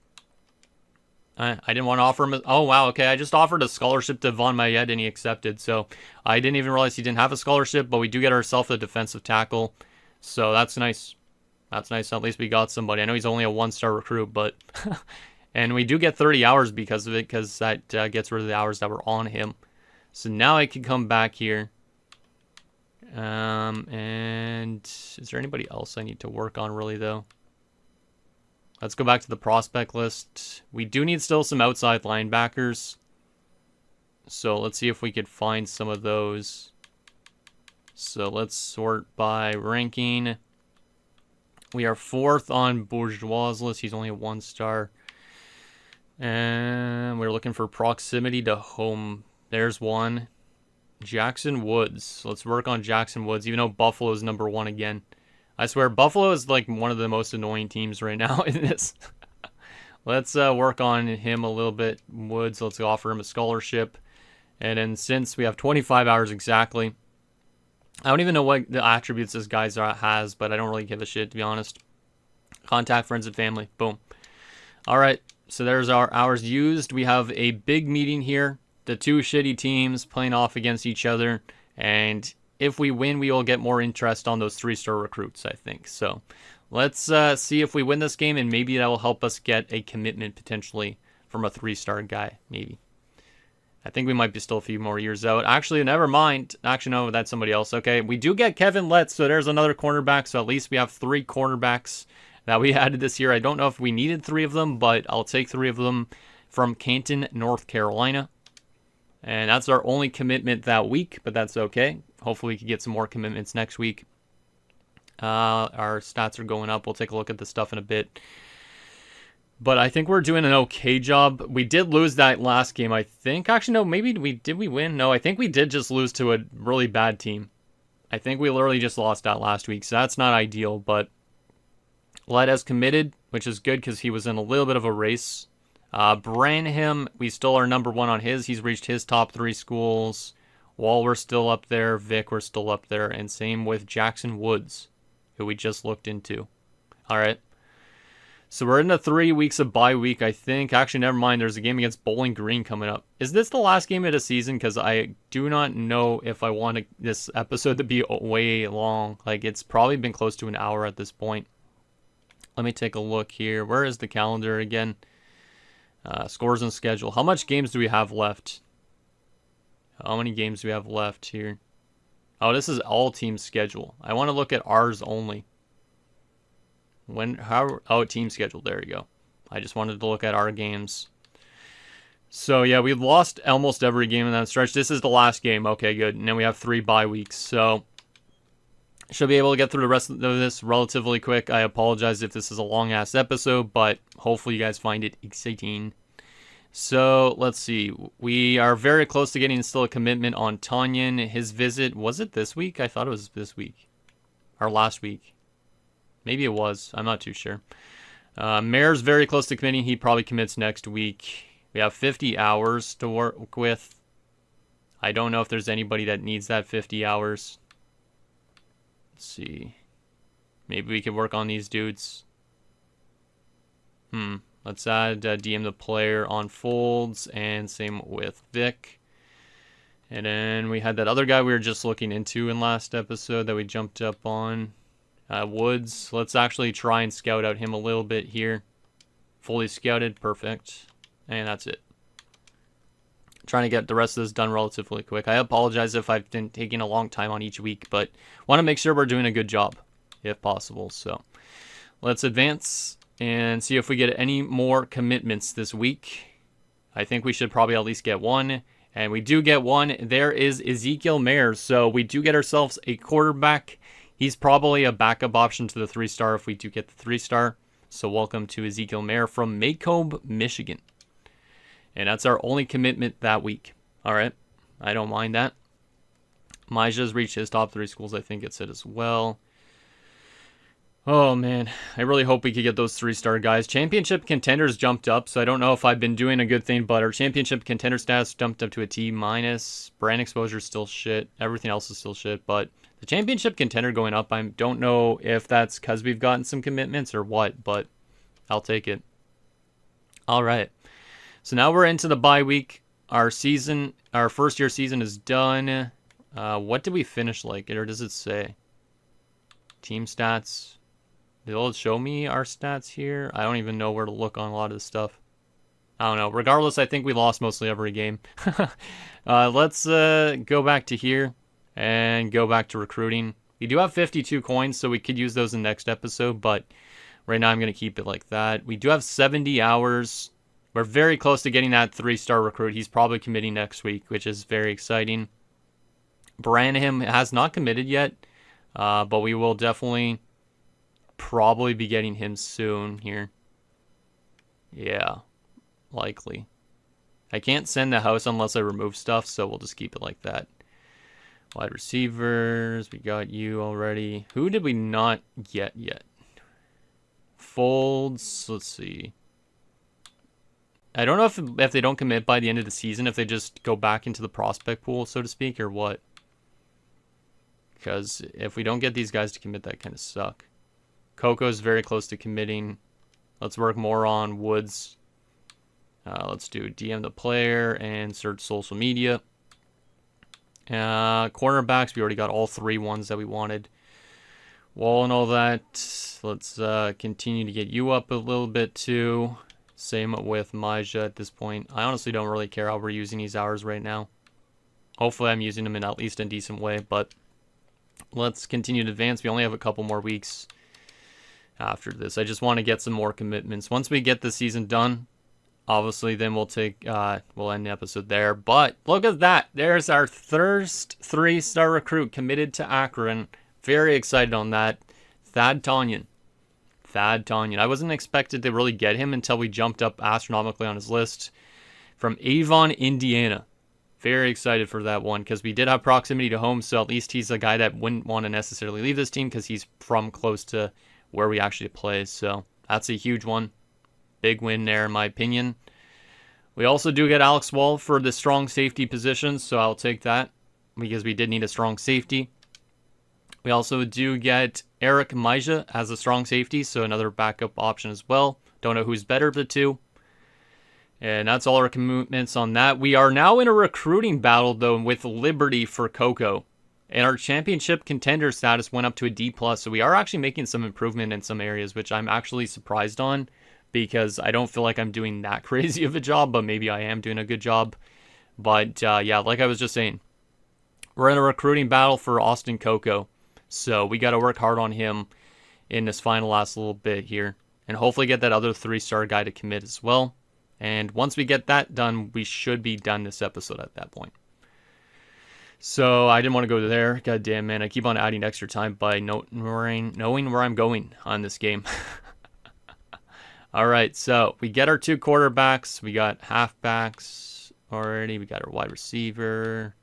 [SPEAKER 1] I didn't want to offer him. Oh, wow. Okay, I just offered a scholarship to Von Mayet and he accepted. So I didn't even realize he didn't have a scholarship, but we do get ourselves a defensive tackle. So that's nice. That's nice. At least we got somebody. I know he's only a 1-star recruit, but... and we do get 30 hours because of it, because that gets rid of the hours that were on him. So now I can come back here. And is there anybody else I need to work on, really, though? Let's go back to the prospect list. We do need still some outside linebackers. So let's see if we could find some of those. So let's sort by ranking. We are 4th on Bourgeois' list. He's only a 1-star. And we're looking for proximity to home. There's one. Jackson Woods. Let's work on Jackson Woods, even though Buffalo is number 1 again. I swear, Buffalo is like one of the most annoying teams right now in this. Let's work on him a little bit. Woods, let's offer him a scholarship. And then since we have 25 hours exactly, I don't even know what the attributes this guy has, but I don't really give a shit, to be honest. Contact friends and family. Boom. All right, so there's our hours used. We have a big meeting here. The 2 shitty teams playing off against each other. And if we win, we will get more interest on those 3-star recruits, I think. So let's see if we win this game, and maybe that will help us get a commitment potentially from a 3-star guy, maybe. I think we might be still a few more years out. Actually, never mind. Actually, no, that's somebody else. Okay, we do get Kevin Letts, so there's another cornerback. So at least we have 3 cornerbacks that we added this year. I don't know if we needed 3 of them, but I'll take 3 of them from Canton, North Carolina. And that's our only commitment that week, but that's okay. Hopefully we can get some more commitments next week. Our stats are going up. We'll take a look at this stuff in a bit. But I think we're doing an okay job. We did lose that last game, I think. Actually, no, maybe did we win? No, I think we did just lose to a really bad team. I think we literally just lost that last week, so that's not ideal. But Led has committed, which is good because he was in a little bit of a race. Branham, we still are number 1 on his. He's reached his top 3 schools. Wall, we're still up there. Vic, we're still up there. And same with Jackson Woods, who we just looked into. All right. So we're in the 3 weeks of bye week, I think. Actually, never mind. There's a game against Bowling Green coming up. Is this the last game of the season? Because I do not know if I want this episode to be way long. Like, it's probably been close to an hour at this point. Let me take a look here. Where is the calendar again? Scores and schedule. How much games do we have left? How many games do we have left here? Oh, this is all team schedule. I want to look at ours only. Team schedule. There you go. I just wanted to look at our games. So yeah, we've lost almost every game in that stretch. This is the last game. Okay, good. And then we have 3 bye weeks. So should be able to get through the rest of this relatively quick. I apologize if this is a long-ass episode, but hopefully you guys find it exciting. So, let's see. We are very close to getting still a commitment on Tanyan. His visit, was it this week? I thought it was this week. Or last week. Maybe it was. I'm not too sure. Mayor's very close to committing. He probably commits next week. We have 50 hours to work with. I don't know if there's anybody that needs that 50 hours. Let's see. Maybe we could work on these dudes. Let's add DM the player on folds, and same with Vic. And then we had that other guy we were just looking into in last episode that we jumped up on. Woods. Let's actually try and scout out him a little bit here. Fully scouted. Perfect. And that's it. Trying to get the rest of this done relatively quick. I apologize if I've been taking a long time on each week, but want to make sure we're doing a good job, if possible. So let's advance and see if we get any more commitments this week. I think we should probably at least get one, and we do get one. There is Ezekiel Mayers, so we do get ourselves a quarterback. He's probably a backup option to the 3-star if we do get the 3-star. So welcome to Ezekiel Mayers from Macomb, Michigan. And that's our only commitment that week. All right. I don't mind that. Maja's reached his top 3 schools. I think it said as well. Oh, man. I really hope we could get those 3-star guys. Championship contenders jumped up, so I don't know if I've been doing a good thing, but our championship contender stats jumped up to a T-. Brand exposure is still shit. Everything else is still shit, but the championship contender going up, I don't know if that's because we've gotten some commitments or what, but I'll take it. All right. So now we're into the bye week. Our first year season is done. What did we finish like? Or does it say? Team stats. It'll show me our stats here. I don't even know where to look on a lot of this stuff. I don't know. Regardless, I think we lost mostly every game. Let's go back to here and go back to recruiting. We do have 52 coins, so we could use those in the next episode, but right now I'm going to keep it like that. We do have 70 hours. We're very close to getting that 3-star recruit. He's probably committing next week, which is very exciting. Branham has not committed yet, but we will definitely probably be getting him soon here. Yeah, likely. I can't send the house unless I remove stuff, so we'll just keep it like that. Wide receivers, we got you already. Who did we not get yet? Folds, let's see. I don't know if they don't commit by the end of the season, if they just go back into the prospect pool, so to speak, or what. Because if we don't get these guys to commit, that kind of suck. Coco's very close to committing. Let's work more on Woods. Let's do DM the player and search social media. Cornerbacks, we already got all 3 ones that we wanted. Wall and all that. Let's continue to get you up a little bit too. Same with Maja at this point. I honestly don't really care how we're using these hours right now. Hopefully I'm using them in at least a decent way, but let's continue to advance. We only have a couple more weeks after this. I just want to get some more commitments. Once we get the season done, obviously then we'll end the episode there. But look at that. There's our first 3-star recruit committed to Akron. Very excited on that. Thad Tonyan. I wasn't expected to really get him until we jumped up astronomically on his list. From Avon, Indiana. Very excited for that one because we did have proximity to home, so at least he's a guy that wouldn't want to necessarily leave this team because he's from close to where we actually play. So that's a huge one. Big win there in my opinion. We also do get Alex Wall for the strong safety position, so I'll take that because we did need a strong safety. We also do get Eric Maja as a strong safety, so another backup option as well. Don't know who's better of the two. And that's all our commitments on that. We are now in a recruiting battle, though, with Liberty for Coco. And our championship contender status went up to a D+, so we are actually making some improvement in some areas, which I'm actually surprised on, because I don't feel like I'm doing that crazy of a job, but maybe I am doing a good job. But, yeah, like I was just saying, we're in a recruiting battle for Austin Coco. So we got to work hard on him in this last little bit here. And hopefully get that other 3-star guy to commit as well. And once we get that done, we should be done this episode at that point. So I didn't want to go there. God damn, man. I keep on adding extra time by knowing where I'm going on this game. All right, so we get our 2 quarterbacks. We got halfbacks already. We got our wide receiver.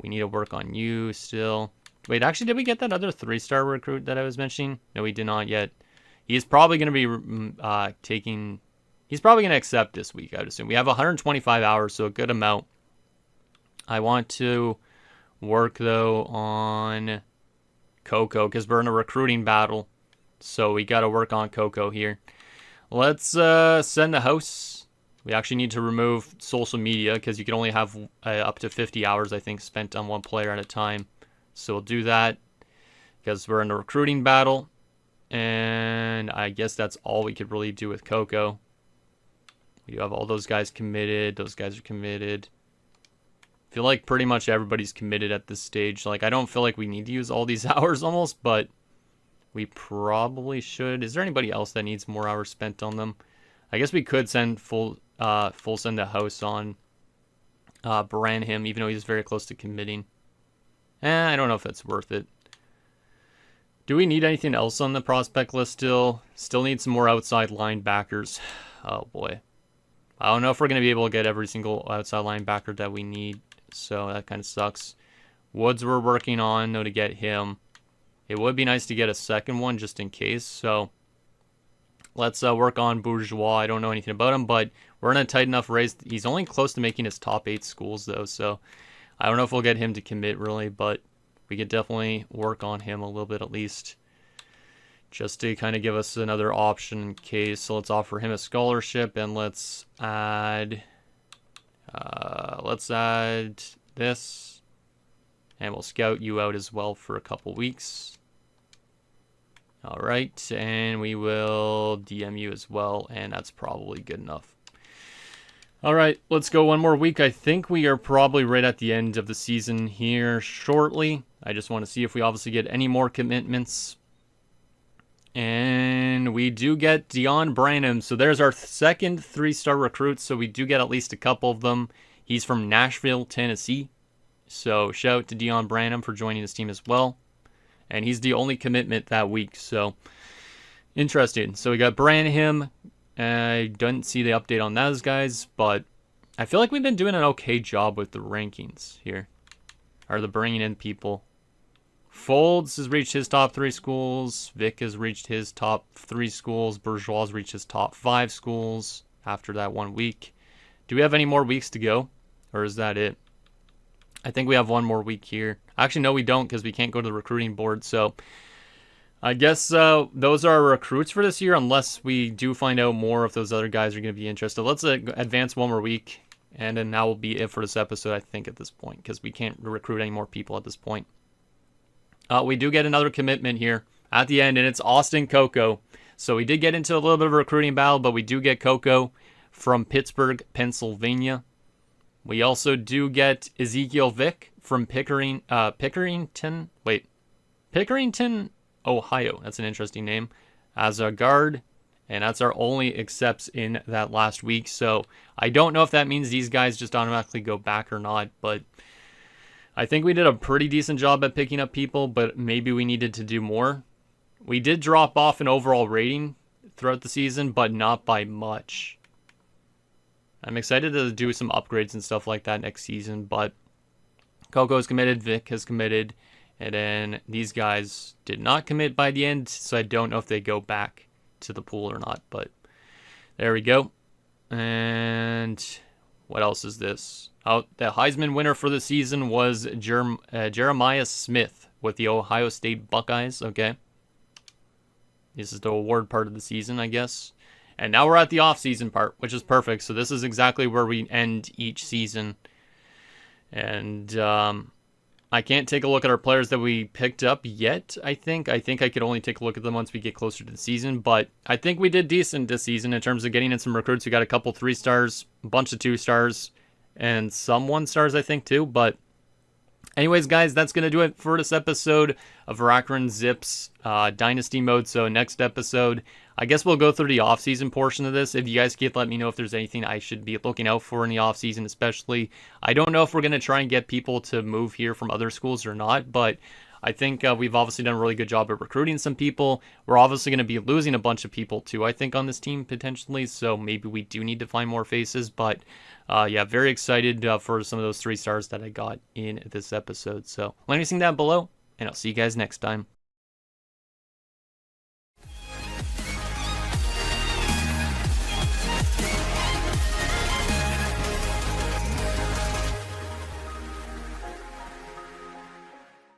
[SPEAKER 1] We need to work on you still. Wait, actually, did we get that other 3-star recruit that I was mentioning? No, we did not yet. He's probably going to be he's probably going to accept this week, I would assume. We have 125 hours, so a good amount. I want to work, though, on Coco, because we're in a recruiting battle. So we got to work on Coco here. Let's send the house. We actually need to remove social media, because you can only have up to 50 hours, I think, spent on one player at a time. So we'll do that because we're in a recruiting battle. And I guess that's all we could really do with Coco. We have all those guys committed. Those guys are committed. feel like pretty much everybody's committed at this stage. Like, I don't feel like we need to use all these hours almost, but we probably should. Is there anybody else that needs more hours spent on them? I guess we could send full send the house on Branham, even though he's very close to committing. I don't know if that's worth it. Do we need anything else on the prospect list still? Still need some more outside linebackers. Oh boy. I don't know if we're going to be able to get every single outside linebacker that we need, so that kind of sucks. Woods we're working on, though, to get him. It would be nice to get a second one just in case, so let's work on Bourgeois. I don't know anything about him, but we're in a tight enough race. He's only close to making his top 8 schools, though, so I don't know if we'll get him to commit, really, but we could definitely work on him a little bit at least, just to kind of give us another option in case. So let's offer him a scholarship, and let's add this, and we'll scout you out as well for a couple weeks. All right, and we will DM you as well, and that's probably good enough. All right, let's go one more week. I think we are probably right at the end of the season here shortly. I just want to see if we obviously get any more commitments. And we do get Dion Branham. So there's our second 3-star recruit. So we do get at least a couple of them. He's from Nashville, Tennessee. So shout out to Dion Branham for joining this team as well. And he's the only commitment that week. So interesting. So we got Branham. I didn't see the update on those guys, but I feel like we've been doing an okay job with the rankings here. Or the bringing in people. Folds has reached his top 3 schools. Vic has reached his top 3 schools. Bourgeois has reached his top 5 schools after that 1 week. Do we have any more weeks to go? Or is that it? I think we have one more week here. Actually, no, we don't, because we can't go to the recruiting board. So I guess those are our recruits for this year, unless we do find out more if those other guys are going to be interested. Let's advance one more week, and then that will be it for this episode, I think, at this point, because we can't recruit any more people at this point. We do get another commitment here at the end, and it's Austin Coco. So we did get into a little bit of a recruiting battle, but we do get Coco from Pittsburgh, Pennsylvania. We also do get Ezekiel Vick from Pickerington, Ohio. That's an interesting name. As a guard, and that's our only accepts in that last week. So I don't know if that means these guys just automatically go back or not, but I think we did a pretty decent job at picking up people, but maybe we needed to do more. We did drop off in overall rating throughout the season, but not by much. I'm excited to do some upgrades and stuff like that next season, but Coco is committed, Vic has committed, and then these guys did not commit by the end, so I don't know if they go back to the pool or not, but there we go. And what else is this? The Heisman winner for the season was Jeremiah Smith with the Ohio State Buckeyes. Okay. This is the award part of the season, I guess. And now we're at the off-season part, which is perfect. So this is exactly where we end each season. And I can't take a look at our players that we picked up yet, I think. I think I could only take a look at them once we get closer to the season. But I think we did decent this season in terms of getting in some recruits. We got a couple 3-stars, a bunch of 2-stars, and some 1-stars, I think, too. But anyways, guys, that's going to do it for this episode of Akron Zips Dynasty mode. So next episode, I guess we'll go through the off-season portion of this. If you guys could let me know if there's anything I should be looking out for in the off-season, especially. I don't know if we're going to try and get people to move here from other schools or not, but I think we've obviously done a really good job at recruiting some people. We're obviously going to be losing a bunch of people too, I think, on this team potentially, so maybe we do need to find more faces, but yeah, very excited for some of those 3-stars that I got in this episode. So let me see down below, and I'll see you guys next time.